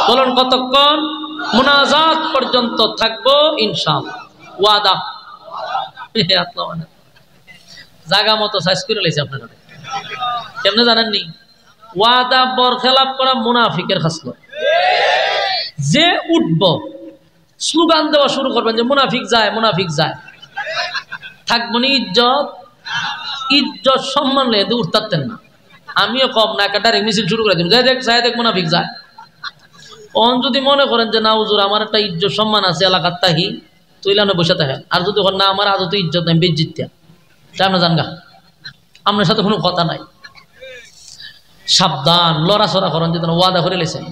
বলুন কতক্ষণ? মোনাজাত পর্যন্ত থাকবো ইনশাআল্লাহ। ওয়াদা। জায়গা মতো সাইজ করে লেছে আপনারা, কেমনে জানেননি? ওয়াদা বরখেলাপ করা মুনাফিকের খাসলত। যে উঠবো স্লোগান দেওয়া শুরু করবেন যে মুনাফিক যায়, মুনাফিক যায়, থাকবো না ইজ্জত, ইজ্জত সম্মান লেগে উঠতেন না। আমিও কম না, একটা ডাইরেক্ট মিছিল শুরু করে দিন, যাই দেখ যাই দেখ মুনাফিক যায়। অন যদি মনে করেন যে না হুজুর আমার একটা ইজ্জত সম্মান আছে এলাকার তাহি তুইলানো বসে থাকেন, আর যদি না আমার আজও তো ইজ্জত নাই বেজ্জিত্যা, আমরা জানগা, আপনার সাথে কোনো কথা নাই। সাবধান, লড়াচড়া করেন যদি ওয়াদা করে লেছেন।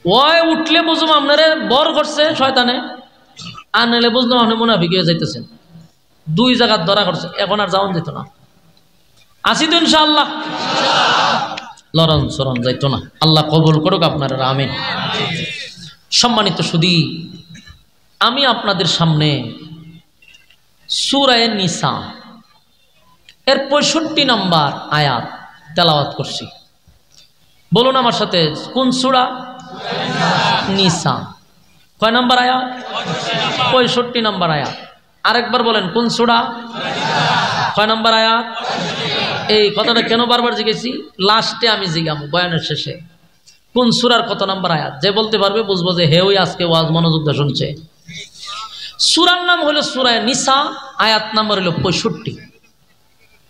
ওই উঠলে বুঝুম আপনারে বর করছে শয়তানে, আর নাহলে বুঝলাম আপনি মুনাফিক হয়ে যাইতেছেন। দুই জায়গার ধরা করছে, এখন আর যাওয়ান যেত না। আসি তো ইনশাআল্লাহ, লড়ন সরণ যাইতো না। আল্লাহ কবুল করুক আপনারা, আমিন। সম্মানিত সুধী, আমি আপনাদের সামনে সূরা নিসা এর 65 নম্বর আয়াত তেলাওয়াত করছি। বলুন আমার সাথে, কোন সূরা? নিসা। কয় নম্বর আয়াত? 65 নম্বর আয়াত। আরেকবার বলেন, কোন সূরা? কয় নম্বর আয়াত? এই কথাটা কেন বারবার জিজ্ঞেসি, লাস্টে আমি জিজ্ঞামু বয়ানের শেষে কোন সূরার কত নাম্বার আয়াত, যে বলতে পারবে বুঝবো যে হে ওই আজকে ওয়াজ মনোযোগ দিয়ে শুনছে। সূরার নাম হলো সূরা নিসা, আয়াত নাম্বার হলো 65।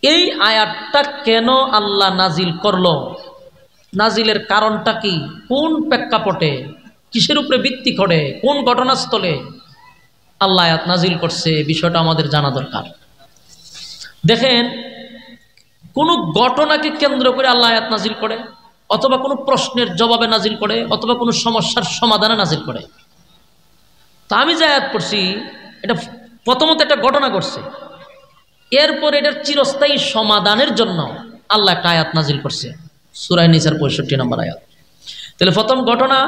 এই আয়াতটা কেন আল্লাহ নাজিল করলো, নাজিলের কারণটা কি, কোন প্রেক্ষাপটে, কিসের উপরে ভিত্তি করে, কোন ঘটনাস্থলে আল্লাহ আয়াত নাজিল করছে, বিষয়টা আমাদের জানা দরকার। দেখেন, কোনো ঘটনাকে কেন্দ্র করে আল্লাহ আয়াত নাজিল করে, অথবা কোনো প্রশ্নের জবাবে নাজিল করে, অথবা কোনো সমস্যার সমাধানে নাজিল করে। তা আমি যে আয়াত পড়ছি এটা প্রথমত একটা ঘটনা ঘটছে, এরপর এটার চিরস্থায়ী সমাধানের জন্য আল্লাহ একটা আয়াত নাজিল করছে, সূরা নিসার 65 নম্বর আয়াত। তাহলে প্রথম ঘটনা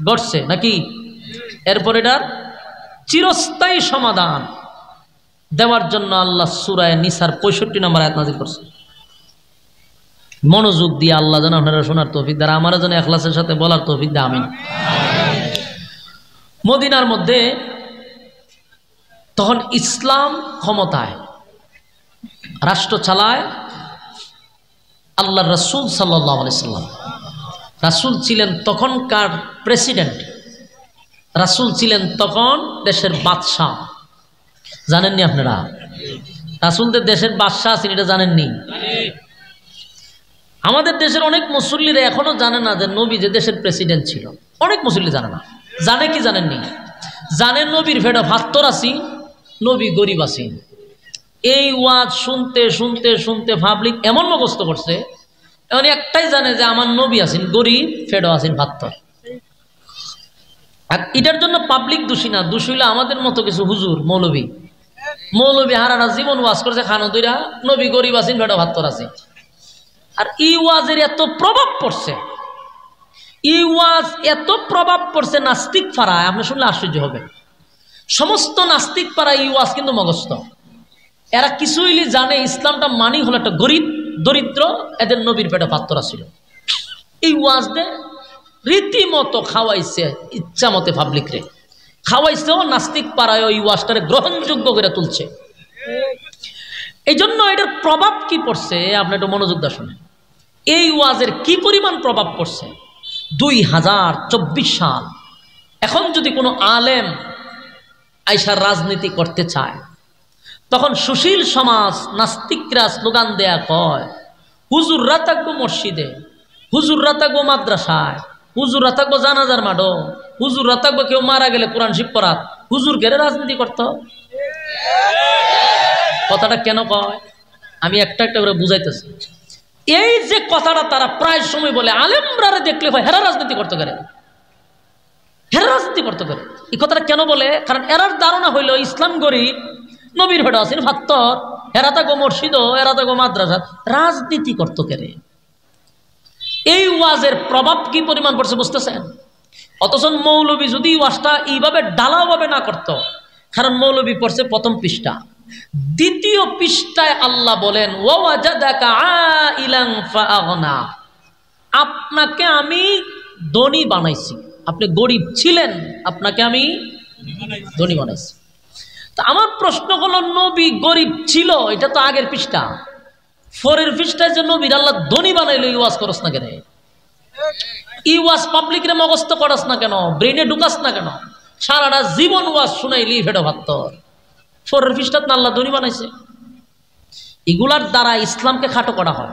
ঘটছে নাকি, এরপর এটার চিরস্থায়ী সমাধান দেওয়ার জন্য আল্লাহ সূরা নিসার 65 নম্বর আয়াত নাজিল করছে। মনোযোগ দিয়ে আল্লাহ যেন আপনারা শোনার তৌফিক দেয়, আমারও যেন ইখলাসের সাথে বলার তৌফিক দেয়, আমিন। মদিনার মধ্যে তখন ইসলাম ক্ষমতায়, রাষ্ট্র চালায় আল্লাহর রাসূল সাল্লাল্লাহু আলাইহি সাল্লাম। রাসূল ছিলেন তখনকার প্রেসিডেন্ট, রাসূল ছিলেন তখন দেশের বাদশাহ। জানেননি আপনারা রাসূলদের দেশের বাদশাহ আছেন, এটা জানেননি? আমাদের দেশের অনেক মুসল্লিরা এখনো জানে না যে নবী যে দেশের প্রেসিডেন্ট ছিল। অনেক মুসল্লি জানে না। জানে কি জানেননি? জানেন নবীর ফেডা ভাত্তর আছি, নবী গরিব আছি। এই ওয়াজ শুনতে শুনতে শুনতে পাবলিক এমন মুখস্থ করছে, এমন একটাই জানে যে আমার নবী আছেন গরিব, ফেডো আছেন ভাত্তর। আর এটার জন্য পাবলিক দোষী না, দোষী হইলে আমাদের মতো কিছু হুজুর মৌলবী হারারা জীবন ওয়াজ করছে খানো দইরা, নবী গরিব আছেন, ফেডো ভাত্তর আছে। আর এই ওয়াজের এত প্রভাব পড়ছে, এই ওয়াজ এত প্রভাব পড়ছে নাস্তিক পাড়ায়, আপনি শুনলে আশ্চর্য হবে। সমস্ত নাস্তিক পাড়ায় এই ওয়াজ কিন্তু মগস্থ। এরা কিছু হইলে জানে ইসলামটা মানি হলো একটা গরিব দরিদ্র, এদের নবীর পেটে পাত্তরা ছিল। এই ওয়াজ দে রীতিমতো খাওয়াইছে, ইচ্ছা মতে পাবলিক রে খাওয়াইছেও, নাস্তিক পাড়ায় ওই ওয়াজটারে গ্রহণযোগ্য করে তুলছে। এই জন্য এটার প্রভাব কি পড়ছে আপনি একটু মনোযোগ দিয়ে শুনেন। এই ওয়াজের কি পরিমাণ প্রভাব পড়ছে। 2024 সাল, এখন যদি কোনো আলেম আইসার রাজনীতি করতে চায়, তখন সুশীল সমাজ নাস্তিকরা স্লোগান দেয়া কয়, হুজুররা থাকবো মসজিদে, হুজুররা থাকবো মাদ্রাসায়, হুজুররা থাকবো জানাজার মাঠো, হুজুররা থাকবো কেউ মারা গেলে কোরআন শিব পড়াত, হুজুর গেলে রাজনীতি করত। কথাটা কেন কয় আমি একটা একটা করে বুঝাইতেছি। এই যে কথাটা তারা প্রায় সময় বলে, আলেমরা দেখলে হয় হেরা রাজনীতি করতে পারে, হেরা রাজনীতি করতে পারে। এই কথাটা কেন বলে? কারণ এরার ধারণা হইল ইসলাম গরিব, নবীর ভেড়া আছেন ভাত্তর, এরা থাকো মসজিদ, এরা থাকো মাদ্রাসা, রাজনীতি করতো কেরে। এই ওয়াজের প্রভাব কি পরিমাণ পড়ছে বুঝতেছেন? অথচ মৌলবী যদি ওয়াজটা এইভাবে ডালাভাবে না করত, কারণ মৌলবী পড়ছে প্রথম পৃষ্ঠা, দ্বিতীয় পৃষ্ঠায় আল্লাহ বলেন ওয়াজাদাকা আইলান ফাআগনা, আপনাকে আমি ধনী বানাইছি, আপনি গরিব ছিলেন, আপনাকে আমি ধনী বানাইছি। তা আমার প্রশ্ন হলো, নবী গরিব ছিল এটা তো আগের পৃষ্ঠা, পরের পৃষ্ঠায় যে নবীর আল্লাহ ধনী বানাইলো, এই ওয়াজ করস না কেন? এই ওয়াজ পাবলিকরে মগস্থ করাস না কেন? ব্রেনে ঢুকাস না কেন? সারাটা জীবন ওয়াজ শুনাইলি ফেডো ভাত্তর, পরের পৃষ্ঠাত না আল্লাহ ধনী বানাইছে। এগুলার দ্বারা ইসলামকে খাটো করা হয়,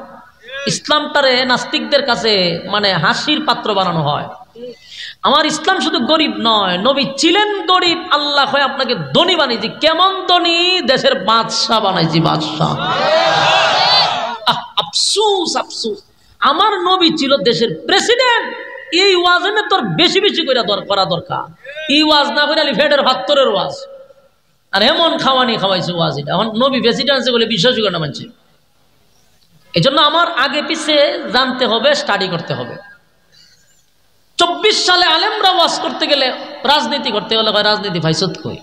ইসলামটারে নাস্তিকদের কাছে মানে হাসির পাত্র বানানো হয়। আমার ইসলাম শুধু গরিব নয়, নবী ছিলেন গরিব, আল্লাহ হয় আপনাকে ধনী বানিয়েছি। কেমন ধনী? দেশের বাদশাহ বানাইছি, বাদশাহ। আফসুস আফসুস, আমার নবী ছিল দেশের প্রেসিডেন্ট। এই ওয়াজ এনে তোর বেশি বেশি করে করা দরকার। এই ওয়াজ না করে আলি ফেডের ভাত্তরের ওয়াজ, আর এমন খাওয়ানি খাওয়াইছে ওয়াজ। এটা এখন নবী প্রেসিডেন্ট বলে বিশ্বাসই করে না মানছে। এই জন্য আমার আগে পিছে জানতে হবে, স্টাডি করতে হবে। 24 সালে আলেমরা ওয়াজ করতে গেলে, রাজনীতি করতে গেলে হয় রাজনীতি ভাইসত কই,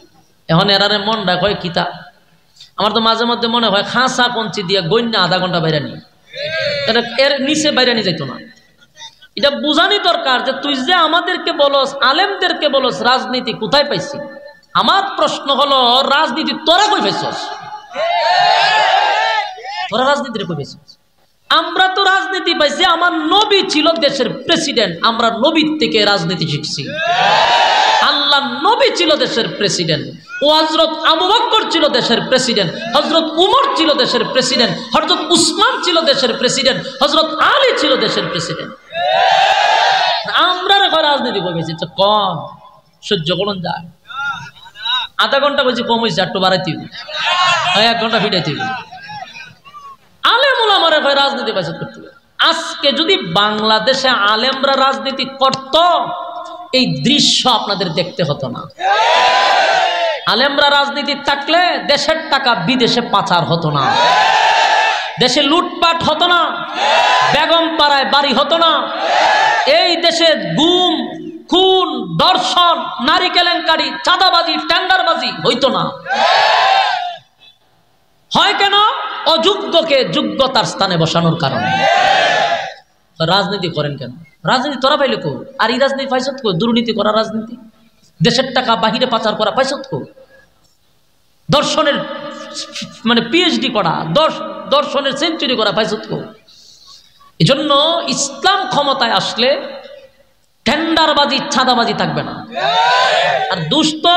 এখন এরারে মন রাখ হয় কিতা। আমার তো মাঝে মধ্যে মনে হয় খাঁচা কঞ্চি দিয়ে গন্যা আধা ঘন্টা বাইরে নি, এর নিচে বাইরে নিয়ে যাইতো না। এটা বুঝানি দরকার যে তুই যে আমাদেরকে বলস, আলেমদেরকে বলস রাজনীতি কোথায় পাইছি। আমার প্রশ্ন হলো, রাজনীতি তোরা কই পাইছস? তোরা রাজনীতির কই পাইছিস? আমরা তো রাজনীতি পাইছি, আমার নবী ছিল দেশের প্রেসিডেন্ট, আমরা নবীর থেকে রাজনীতি শিখছি। আল্লাহ নবী ছিল দেশের প্রেসিডেন্ট, ও হযরত আবু বকর ছিল দেশের প্রেসিডেন্ট, হযরত উমর ছিল দেশের প্রেসিডেন্ট, হযরত উসমান ছিল দেশের প্রেসিডেন্ট, হযরত আলী ছিল দেশের প্রেসিডেন্ট। আমরা রাজনীতি করেছি কম সহ্য করুন যায়, আধা ঘন্টা বলছি কম হয়েছে, একটু বাড়াইতে 1 ঘন্টা ফিটাইতে। আলেম ওলামারা কয় রাজনীতি বাঁচত করতে হবে। আজকে যদি বাংলাদেশে আলেমরা রাজনীতি করত, এই দৃশ্য আপনাদের দেখতে হতো না। আলেমরা রাজনীতি থাকলে দেশের টাকা বিদেশে পাচার হতো না, দেশে লুটপাট হতো না, বেগম পাড়ায় বাড়ি হতো না, এই দেশে গুম খুন ধর্ষণ নারী কেলেঙ্কারি চাঁদাবাজি টেন্ডারবাজি হইতো না। হয় কেন? অযোগ্যকে যোগ্যতার স্থানে বসানোর কারণে। রাজনীতি করেন কেন? রাজনীতি তোরা পাইলে কো, আর এই রাজনীতি পাইছত কো? দুর্নীতি করা রাজনীতি, দেশের টাকা বাহিরে পাচার করা পাইছত কো? দর্শনের মানে পিএইচডি করা, দর্শনের সেঞ্চুরি করা পাইছত কো? এই জন্য ইসলাম ক্ষমতায় আসলে টেন্ডারবাজি চাঁদাবাজি থাকবে না। আর দোষ তো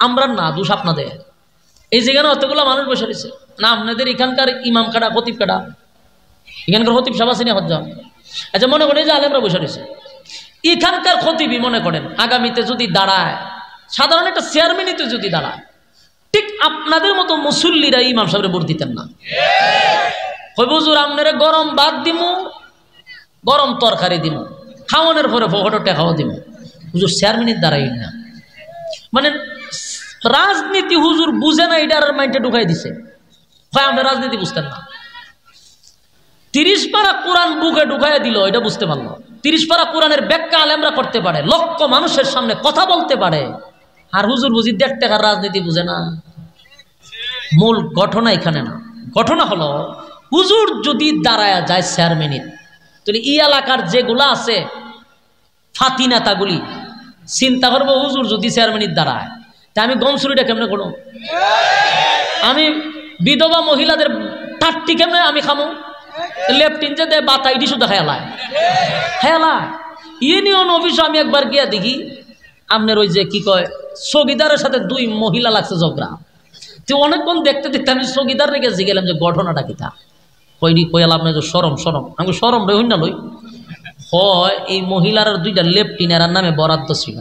আমরা না, দোষ আপনাদের। এই যেখানে অতগুলো মানুষ বসে রয়েছে না, আপনাদের এখানকার ইমাম কাটা খতিব কাটা, এখানকার খতিব সাবা সিনে হজ্জা। আচ্ছা মনে করেন যে আলেমরা বসে রয়েছে, এখানকার খতিবই মনে করেন আগামীতে যদি দাঁড়ায়, সাধারণ একটা চেয়ারম্যানই যদি দাঁড়ায়, ঠিক আপনাদের মতো মুসল্লিরা ইমাম সাহেবের ভোট দিতেন না। কই হুজুর আপনারা গরম ভাত দিমু, গরম তরকারি দিমু, খাওয়ানোর পরে ফটো টেকাও দিমু, হুজুর চেয়ারম্যানের দাঁড়াই না। মানে রাজনীতি হুজুর বুঝে না, এটার মাইন্ডে ঢুকাই দিছে। হয় আমরা রাজনীতি বুঝতেন না। 30 পারা কোরআন বুকে ঢুকাই দিল, এটা বুঝতে পারলো। 30 পারা কোরআনের ব্যাখ্যা আলেমরা করতে পারে, লক্ষ মানুষের সামনে কথা বলতে পারে, আর হুজুর বুঝি 1.5 টাকার রাজনীতি বুঝে না। মূল ঘটনা এখানে না, ঘটনা হলো হুজুর যদি দাঁড়ায়া যায় চেয়ারম্যানের, তাহলে এই এলাকার যেগুলা আছে ফাতি নেতাগুলি চিন্তা করবো, হুজুর যদি চেয়ারম্যানের দাঁড়ায় তা আমি গম চুরিটা কেমনে করো, আমি বিধবা মহিলাদের টাট্টি কেমনে আমি খামো, লেফটিন যে দেয় বাতা ইটি শুধু খেয়ালায় খেয়ালায়। ইউনিয়ন অফিসে আমি একবার গিয়া দেখি আপনার ওই যে কি কয় চৌকিদারের সাথে 2 মহিলা লাগছে ঝগড়া। তো অনেকক্ষণ দেখতে দেখতে আমি চৌকিদার রেখে গেলাম যে ঘটনাটা কিতা কইনি, কইলাম আপনার সরম সরম, আমি সরম রে হই না লই হয়। এই মহিলার 2টা লেফটিনের নামে বরাদ্দ ছিল,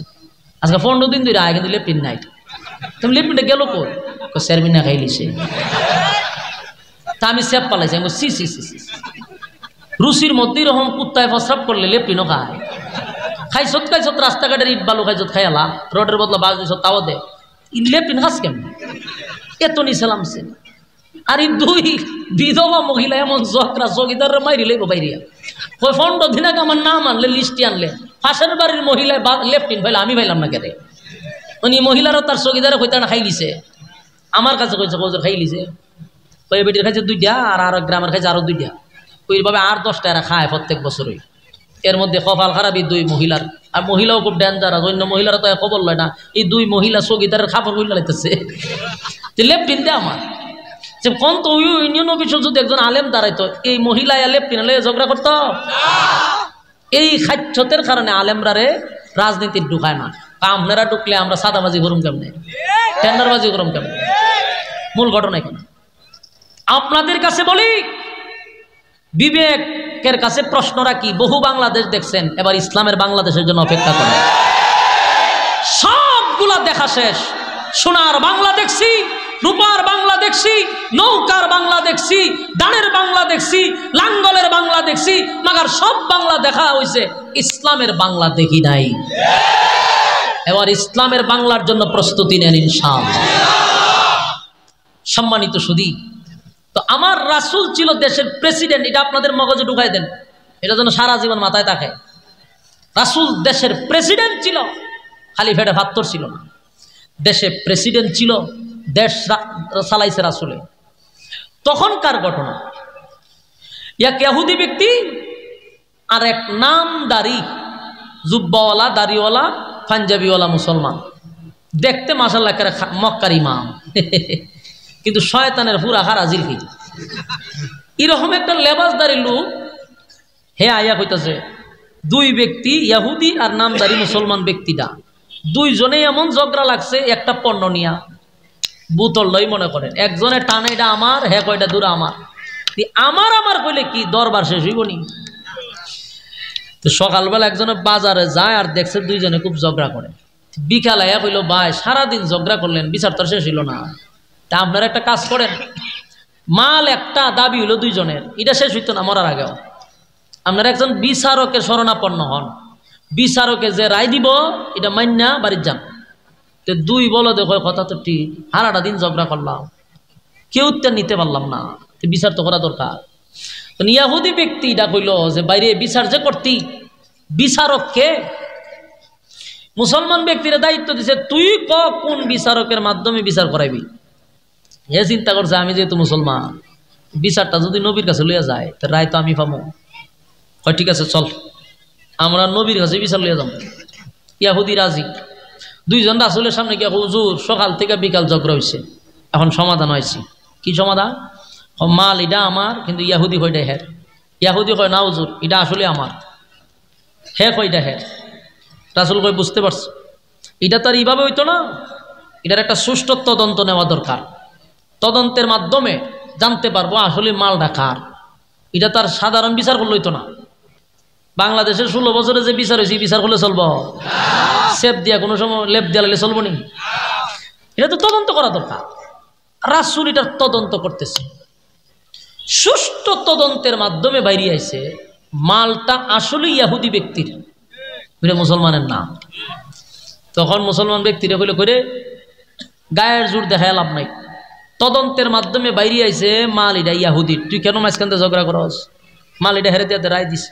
আজকে 15 দিন ধরে আয়, কিন্তু লেফটিন নাই। তুমি লেফটিনটা গেল কই? চেয়ারম্যান না খাইলিছে। তা আমি সেপ পালাইছি, আমি সি সি সি সি রুচির মধ্যে এরকম কুত্তায় প্রস্রাব করলে লেফটিনও খায়। খাইছত খাইছত রাস্তাঘাটের ইট বালু খাইছত খাইলা, রোডের বদলা বাজ দিছত তাও দে, লেফটিন খাস কেমন এত নিছিলাম সে। আর এই 2 বিধবা মহিলা এমন জকরা চৌকিদার মাইরি লইব বাইরিয়া, ওই 15 দিন আগে আমার নাম আনলে, লিস্টি আনলে, পাশের বাড়ির মহিলা লেফটিন ভাইলা, আমি ভাইলাম না কেরে। উনি মহিলারও তার চৌকিদারে কইতে না খাই লিছে, আমার কাছে কইছে কৌজোর খাই লিছে, ওই বেটির খাইছে 2টা, আর গ্রামের খাইছে আরো 2টা, ওইভাবে আর 10টা এরা খায় প্রত্যেক বছরই। এর মধ্যে কপাল খারাপ এই 2 মহিলার, আর মহিলাও খুব ডেঞ্জারাস, অন্য মহিলারা তো খবর লয় না, এই 2 মহিলা চৌকিদারের খাবার বইলা লাইতেছে লেফটিন দে আমার। যে কোন তো ইউনিয়ন অফিসে যদি একজন আলেম দাঁড়াইতো, এই মহিলা লেফটিন ঝগড়া করতো। এই খাচ্ছতের কারণে আলেমরারে রাজনীতির ঢুকায় না। আপনারা ঢুকলে আমরা সাদাবাজি করুম কেমনে, টেন্ডারবাজি করুম কেমনে? মূল ঘটনা এখানে। আপনাদের কাছে বলি, বিবেকের কাছে প্রশ্ন রাখি, বহু বাংলাদেশ দেখছেন, এবার ইসলামের বাংলাদেশের জন্য অপেক্ষা করেন। সবগুলা দেখা শেষ, সোনার বাংলা দেখছি, রূপার বাংলা দেখছি, নৌকার বাংলা দেখছি, দানের বাংলা দেখছি, লাঙ্গলের বাংলা দেখছি, মাগার সব বাংলা দেখা হয়েছে, ইসলামের বাংলা দেখি নাই। এবার ইসলামের বাংলার জন্য প্রস্তুতি নেন ইনশাআল্লাহ। সম্মানিত সুধী, তো আমার রাসূল ছিল দেশের প্রেসিডেন্ট, এটা আপনাদের মগজে ঢুকাই দেন, এটা যেন সারা জীবন মাথায় থাকে। রাসূল দেশের প্রেসিডেন্ট ছিল, খালি ফেটে ভাত্তর ছিল না, দেশে প্রেসিডেন্ট ছিল, দেশ চালাইছে রাসূলে। তখনকার ঘটনা, এক ইহুদি ব্যক্তি আর এক নামদারি জুব্বাওয়ালা দাড়িওয়ালা পাঞ্জাবিওয়ালা মুসলমান, দেখতে মাশাআল্লাহ মক্কার ইমাম, কিন্তু শয়তানের পুরা হারাজিল কি এরকম একটা লেবাসদারি লোক হে আয়া কইতাছে দুই ব্যক্তি ইয়াহুদি আর নামদারি মুসলমান ব্যক্তিটা দুইজনে এমন ঝগড়া লাগছে একটা পণ্য নিয়া বোতল লই মনে করেন একজনে টানে এটা আমার হে কয়টা দূর আমার আমার কইলে কি দরবার শেষ হইব নি তো সকালবেলা একজনে বাজারে যায় আর দেখছে দুইজনে খুব ঝগড়া করে বিকাল আয়া কইল ভাই সারাদিন ঝগড়া করলেন বিচার তো শেষ হইল না তা আপনারা একটা কাজ করেন মাল একটা দাবি হইল দুইজনের এটা শেষ হইতো না মরার আগেও আপনারা একজন বিচারকের শরণাপন্ন হন বিচারকে যে রায় দিব এটা মান্যা বাড়ির যান তো দুই বলো দেখো কথা তো ঠিক হারাটা দিন ঝগড়া করলাম কেউ তো নিতে পারলাম না বিচার তো করা দরকার ইয়াহুদি ব্যক্তি এটা কইল যে বাইরে বিচার যে করতি বিচারককে মুসলমান ব্যক্তির দায়িত্ব দিছে তুই কোন বিচারকের মাধ্যমে বিচার করাইবি এ চিন্তা করছে আমি যেহেতু মুসলমান বিচারটা যদি নবীর কাছে লইয়া যায় তো রায় তো আমি পাবো হয় ঠিক আছে চল আমরা নবীর কাছে বিচার লইয়া যাবো ইয়াহুদি রাজি দুইজন রাসূলের সামনে গিয়ে হুজুর সকাল থেকে বিকাল ঝগড়া হয়েছে এখন সমাধান হয়েছে কি সমাধান মাল এটা আমার কিন্তু ইয়াহুদি কয়টা হের ইয়াহুদি কয় না হুজুর এটা আসলে আমার হে কয়টা হের রাসূল কয় বুঝতে পারছো এটা তার এইভাবে হইতো না এটার একটা সুষ্ঠু তদন্ত নেওয়া দরকার তদন্তের মাধ্যমে জানতে পারবো আসলে মালটা কার এটা তার সাধারণ বিচার করলে হইতো না বাংলাদেশের 16 বছরে যে বিচার হয়েছে বিচার করলে চলবো সেপ দিয়া কোনো সময় লেপ দিয়া লাগলে চলবো নি এটা তো তদন্ত করা দরকার রাসূল এটার তদন্ত করতেছে সুষ্ঠু তদন্তের মাধ্যমে বাইরে আইছে মালটা আসলে ইয়াহুদি ব্যক্তির এটা মুসলমানের না তখন মুসলমান ব্যক্তিরা কইলে করে গায়ের জোর দেখায় লাভ নাই তদন্তের মাধ্যমে বাইরে আইছে মাল এটা ইয়াহুদির তুই কেন মাঝখানতে ঝগড়া করস মাল এটা হেরে দিয়ে রায় দিছে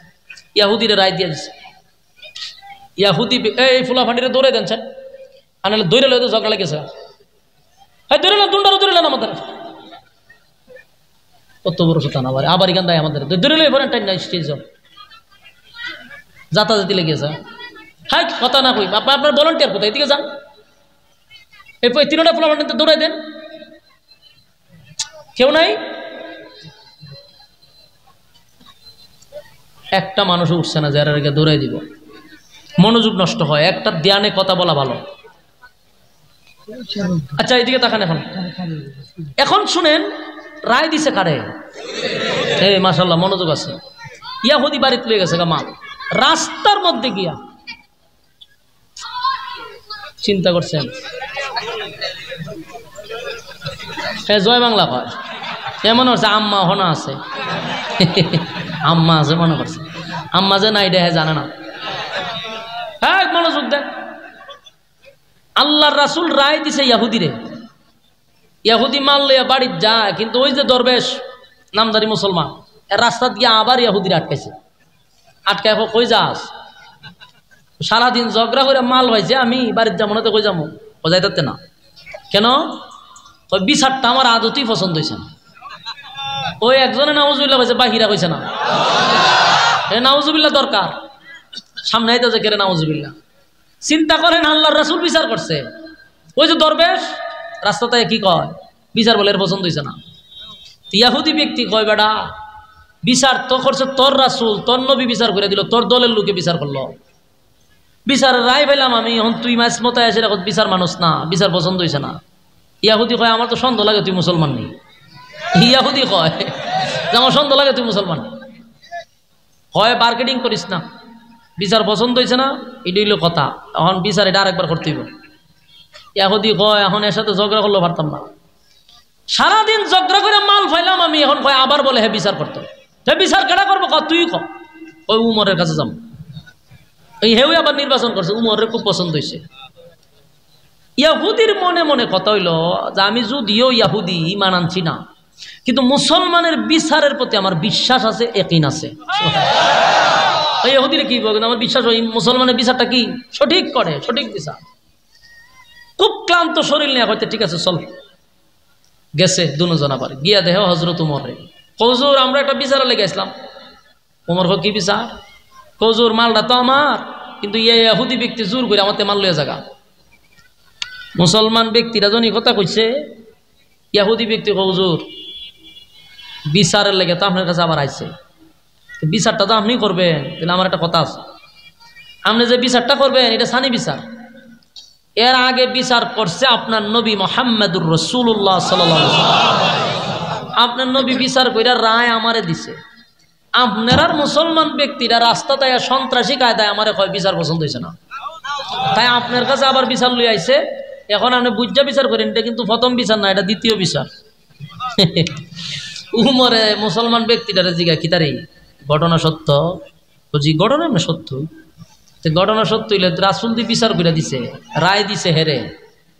ইয়াহুদিরে রায় দিয়ে দিছে ইয়াহুদি এই ফুলাফান্ডিরে দৌড়ে দেন স্যার আনালে দৌড়ে লয় তো ঝগড়া লেগেছে হ্যাঁ দৌড়ে দুন্ডারও দৌড়ে আমাদের কত বড় সুতান আবার এখান দেয় আমাদের দৌড়ে লই ফোরেন টাইম নাই স্টেজ যাতাযাতি লেগেছে হ্যাঁ কথা না কই আপনার ভলান্টিয়ার কোথায় এদিকে যান এই 3টা ফুলাফান্ডিতে দৌড়াই দেন কেউ নাই একটা মানুষ উঠছে না যারা রেখে দৌড়াই দিব মনোযোগ নষ্ট হয় একটা ধ্যানে কথা বলা ভালো আচ্ছা এইদিকে তাকান এখন শুনেন রায় দিছে কারে এই মাশাআল্লাহ মনোযোগ আছে ইয়াহুদি বাড়িতে লয়ে গেছে মা রাস্তার মধ্যে গিয়া চিন্তা করছেন জয় বাংলা কয় এমন হচ্ছে আম্মা হনা আছে আম্মা আছে মনে করছে আম্মা যে নাই দেহে জানে না হ্যাঁ মনোযোগ দেন আল্লাহর রাসূল রায় দিছে ইয়াহুদিরে ইয়াহুদি মাল লইয়া বাড়ির যায় কিন্তু ওই যে দরবেশ নামদারি মুসলমান রাস্তা দিয়ে আবার ইয়াহুদিরে আটকাইছে আটকায় কই যাস সারাদিন ঝগড়া করে মাল হয়েছে আমি বাড়ির যাবো না তো কই যাবো ও যাইতে না কেন ওই বিচারটা আমার আদতেই পছন্দ হয়েছে না ওই একজনে নাউজুবিল্লাহ কইছে বাহিরা কইছে না এ নাউজুবিল্লাহ দরকার সামনে আইতাছে কেরে নাউজুবিল্লাহ চিন্তা করেন আল্লাহর রাসূল বিচার করছে ওই যে দরবেশ রাস্তাতে কি কয় বিচার বলে এর পছন্দ হয়েছে না ইয়াহুদি ব্যক্তি কয় বেটা বিচার তো করছে তোর রাসূল তোর নবী বিচার করে দিল তোর দলের লোকে বিচার করলো বিচারের রায় পেলাম আমি এখন তুই মাছ মতো আসে রাখ বিচার মানুষ না বিচার পছন্দ হয়েছে না ইয়াহুদি কয় আমার তো সন্দেহ লাগে তুই মুসলমান নেই ইয়াহুদি কয় যে আমার সন্দেহ লাগে তুই মুসলমান হয় মার্কেটিং করিস না বিচার পছন্দ হয়েছে না এটা হইল কথা এখন বিচার এটা আরেকবার করতে হইব ইয়াহুদি কয় এখন এর সাথে ঝগড়া করলেও পারতাম না সারাদিন ঝগড়া করে মাল ফাইলাম আমি এখন কয় আবার বলে হ্যাঁ বিচার করতে হ্যাঁ বিচার কেটা করবো তুই ক ওই উমরের কাছে যাবো এই হেউ আবার নির্বাচন করছে উমরের খুব পছন্দ হয়েছে ইয়াহুদির মনে মনে কথা হইল যে আমি যদিও ইয়াহুদি ইমান আনছি না কিন্তু মুসলমানের বিচারের প্রতি আমার বিশ্বাস আছে ইয়াকিন আছে এই ইহুদিরা কি বলে আমার বিশ্বাস ওই মুসলমানের বিচারটা কি সঠিক করে সঠিক বিচার খুব ক্লান্ত শরীর নিয়ে হয়তো ঠিক আছে চল গেছে দুজন আবার গিয়া দেহ হযরত উমর রে হুজুর আমরা একটা বিচারে লেগে আসলাম উমর কো কি বিচার হুজুর মালটা তো আমার কিন্তু এই ইহুদি ব্যক্তি জোর করে আমাতে মাল লইয়া জায়গা মুসলমান ব্যক্তিরা যখন কথা কইছে ইহুদি ব্যক্তি হুজুর বিচারের লেগে তো আপনার কাছে আবার আইছে, বিচারটা তো আপনি করবেন। তাহলে আমার একটা কথা আছে, আপনি যে বিচারটা করবেন এটা সানি বিচার। এর আগে বিচার করছে আপনার নবী মুহাম্মদুর রাসূলুল্লাহ সাল্লাল্লাহু আলাইহি ওয়াসাল্লাম। আপনার নবী বিচার কইরা রায় আমারে দিছে। আপনার আর মুসলমান ব্যক্তিরা রাস্তাতে সন্ত্রাসী কায়দায় আমারে কয় বিচার পছন্দ হয়েছে না, তাই আপনার কাছে আবার বিচার লই আইছে। এখন আপনি বুঝা বিচার করেন, এটা কিন্তু প্রথম বিচার না, এটা দ্বিতীয় বিচার। উমরে মুসলমান ব্যক্তিটারে জিগা কি তারে ঘটনা সত্য, বুঝি ঘটনা না সত্য, ঘটনা সত্য হইলে রাসূল দি বিচার করে দিছে, রায় দিছে হেরে,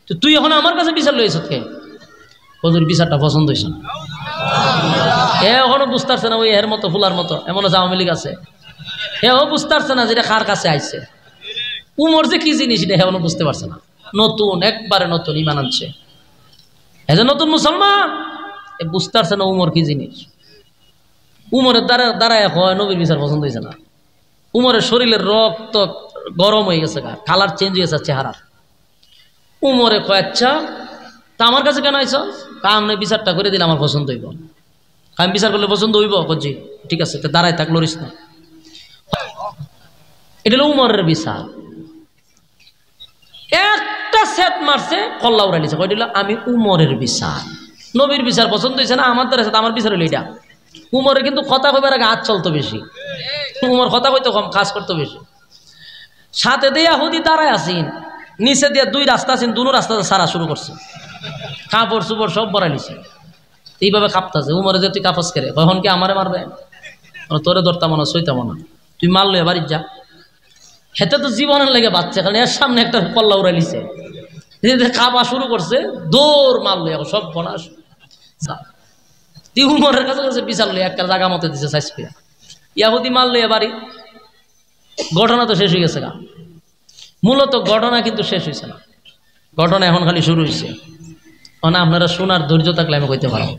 তো তুই এখন আমার কাছে বিচার লইছ কে? হুজুর বিচারটা পছন্দ হয়েছে না। এখনো বুঝতে পারছে না, ওই এর মতো ফুলার মতো এমন আওয়ামী লীগ আছে, এও বুঝতে পারছে না যেটা কার কাছে আইছে। উমর যে কি জিনিস এটা এখনো বুঝতে পারছে না, নতুন একবারে নতুন ইমান আনছে, এই যে নতুন মুসলমান বুঝতে পারছে না উমর কি জিনিস। উমরের দ্বারা হয় নবীর বিচার পছন্দ হয়েছে না। উমরের শরীরের রক্ত গরম হয়ে গেছে, কালার চেঞ্জ হয়ে গেছে চেহারা। উমরে কয় আচ্ছা তা আমার কাছে কেন আইছ? আমি বিচারটা করে দিলে আমার পছন্দ হইব, আমি বিচার করলে পছন্দ হইব। কজি ঠিক আছে, দাঁড়ায় থাক, লড়িস না। এটা হলো উমরের বিচার। একটা সেট মারছে, কল্লা উড়াইছে, কয়টা হলো আমি উমরের বিচার। নবীর বিচার পছন্দ হয়েছে না, আমার দ্বারা আমার বিচার হইল এটা। উমরের কিন্তু কথা কইবার আগে হাত চলতো বেশি, উমর কথা কইতো কম, কাজ করতো বেশি। সাথে দিয়ে হুদি দাঁড়ায় আসিন, নিচে দিয়ে দুই রাস্তা আছেন, দুনো রাস্তাতে সারা শুরু করছে, কাপড় চুপড় সব বড়াই নিছে। এইভাবে কাঁপতাছে। উমরে যে তুই কাপস করে কখন কি আমারে মারবে, তোরে ধরতাম না সইতাম না, তুই মারলো বাড়ির যা। হেতে তো জীবনের লেগে বাচ্চা, কারণ এর সামনে একটা কল্লা উড়াই নিছে, কাঁপা শুরু করছে, দৌড় মারলো এখন সব বনাস। উমরের কাছে কাছে বিচার লই একটা জায়গা মতো দিছে সাইজ করে, ইয়াহুদি মারলো বাড়ি। ঘটনা তো শেষ হয়ে গেছে গা, মূলত ঘটনা কিন্তু শেষ হয়েছে না, ঘটনা এখন খালি শুরু হয়েছে। মানে আপনারা শোনার ধৈর্য থাকলে আমি কইতে পারবো,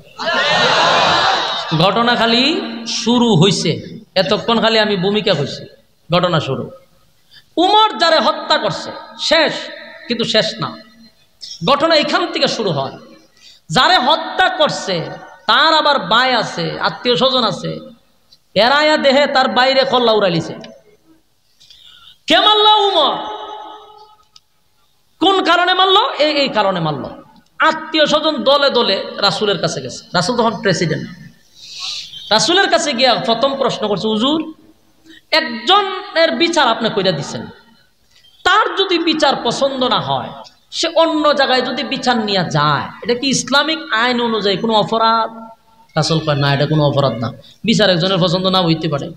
ঘটনা খালি শুরু হয়েছে, এতক্ষণ খালি আমি ভূমিকা হয়েছি, ঘটনা শুরু। উমর যারে হত্যা করছে শেষ, কিন্তু শেষ না, ঘটনা এখান থেকে শুরু হয়। যারে হত্যা করছে তার আবার ভাই আছে, আত্মীয় স্বজন আছে, এরাইয়া দেহে তার বাইরে কল্লা উড়াইলিছে। কে মারল? উমর। কোন কারণে মারল? এই কারণে মারল। আত্মীয় স্বজন দলে দলে রাসূলের কাছে গেছে, রাসূল তখন প্রেসিডেন্ট। রাসূলের কাছে গিয়া প্রথম প্রশ্ন করছে, হুজুর একজনের বিচার আপনি কইরা দিচ্ছেন, তার যদি বিচার পছন্দ না হয়, সে অন্য জায়গায় যদি বিচার নিয়ে যায়, এটা কি ইসলামিক আইন অনুযায়ী কোনো অপরাধ? রাসূল কয় না, এটা কোনো অপরাধ না, বিচার একজনের পছন্দ না হইতে পারে।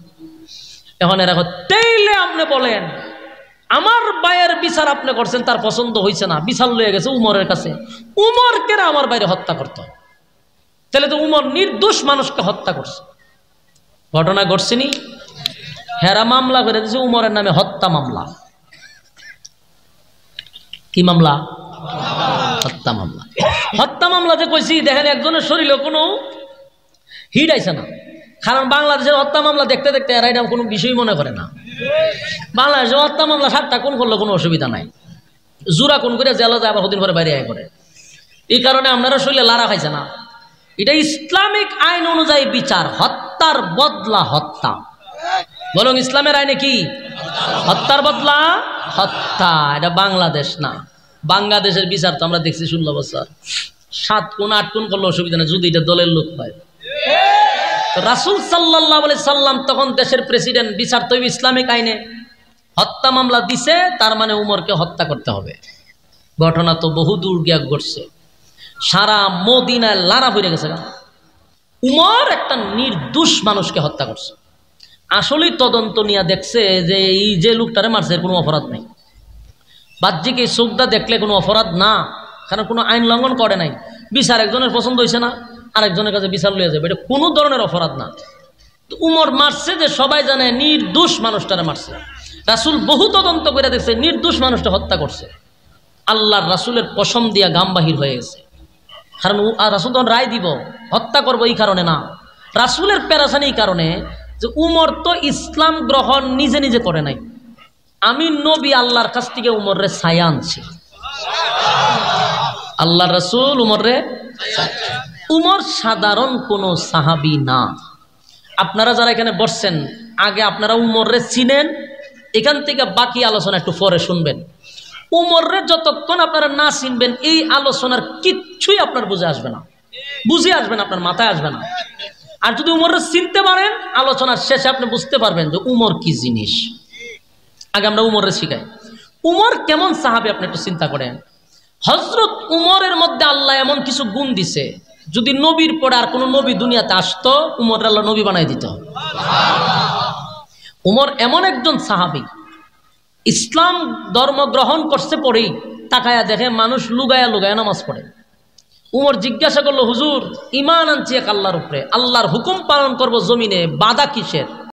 এখন এরা তাইলে আপনি বলেন আমার ভাইয়ের বিচার আপনি করছেন, তার পছন্দ হয়েছে না, বিচার লয়ে গেছে উমরের কাছে, উমর কেরা আমার বাইরে হত্যা করত, তাহলে তো উমর নির্দোষ মানুষকে হত্যা করছে। ঘটনা ঘটছেনি, হেরা মামলা করে দিয়েছে উমরের নামে, হত্যা মামলা। কি মামলা? হত্যা মামলা। হত্যা মামলা যে কইছি, দেখেন একজনের শরীরে কোনো হিট আইছে না, কারণ বাংলাদেশের হত্যা মামলা দেখতে দেখতে এরা এটা কোনো বিষয় মনে করে না। বাংলাদেশের হত্যা মামলা 7টা কোন করলে কোনো অসুবিধা নাই, জোড়া কোন করে জেলা যায়, আবার হদিন পরে বাইরে আয় করে। এই কারণে আপনারা শরীরে লারা খাইছে না। এটা ইসলামিক আইন অনুযায়ী বিচার, হত্যার বদলা হত্যা। বলুন ইসলামের আইনে কি? হত্যার বদলা হত্যা। এটা বাংলাদেশ না, বাংলাদেশের বিচার তো আমরা দেখছি 16 বছর, 7 কোণ 8 কোণ করলে অসুবিধা নেই, যদি এটা দলের লোক হয়। রাসূল সাল্লাল্লাহু আলাইহি সাল্লাম তখন দেশের প্রেসিডেন্ট, বিচার তো ইসলামিক আইনে। হত্যা মামলা দিছে, তার মানে উমরকে হত্যা করতে হবে। ঘটনা তো বহু দূর গিয়া ঘটছে, সারা মদিনায় লারা পড়ে গেছে। উমর একটা নির্দোষ মানুষকে হত্যা করছে। আসলেই তদন্ত নিয়ে দেখছে যে এই যে লোকটারে মারছে এর কোনো অপরাধ নেই। বাহ্যিক এই চোখটা দেখলে কোনো অপরাধ না, কারণ কোনো আইন লঙ্ঘন করে নাই। বিচার একজনের পছন্দ হয়েছে না, আরেকজনের কাছে বিচার লইয়া যাবে, এটা কোনো ধরনের অপরাধ না। তো উমর মারছে যে সবাই জানে নির্দোষ মানুষটারে মারছে। রাসূল বহু তদন্ত করে দেখছে নির্দোষ মানুষটা হত্যা করছে। আল্লাহর রাসূলের কসম দিয়া গাম বাহির হয়ে গেছে, কারণ রাসূল তখন রায় দিব হত্যা করবো এই কারণে না, রাসূলের পেরেশানি এই কারণে যে উমর তো ইসলাম গ্রহণ নিজে নিজে করে নাই, আমি নবী আল্লাহর কাছ থেকে উমরে ছায়া আনছি। আল্লাহর রাসূল উমরে, উমর সাধারণ কোনো সাহাবী না। আপনারা যারা এখানে বসছেন আগে আপনারা উমররে চিনেন, এখান থেকে বাকি আলোচনা একটু পরে শুনবেন। উমররে যতক্ষণ আপনারা না চিনবেন এই আলোচনার কিচ্ছুই আপনার বুঝে আসবে না, আপনার মাথায় আসবে না। আর যদি উমররে চিনতে পারেন আলোচনার শেষে আপনি বুঝতে পারবেন যে উমর কি জিনিস। আগে আমরা উমররে শিখাই, উমর কেমন সাহাবী আপনি একটু চিন্তা করেন। হযরত উমরের মধ্যে আল্লাহ এমন কিছু গুণ দিছে, যদি নবীর পরে আর কোনো নবী দুনিয়াতে আসতো উমর আল্লাহ নবী বানাই দিত। উমর এমন একজন সাহাবী, ইসলাম ধর্ম গ্রহণ করছে পরেই তাকায়া দেখে মানুষ লুগায়া লুগায়া নামাজ পড়ে। উমর জিজ্ঞাসা করলো, হুজুর ঈমান আনছি এক আল্লাহর উপরে, আল্লাহর হুকুম পালন করব জমিনে, বাধা কিসের?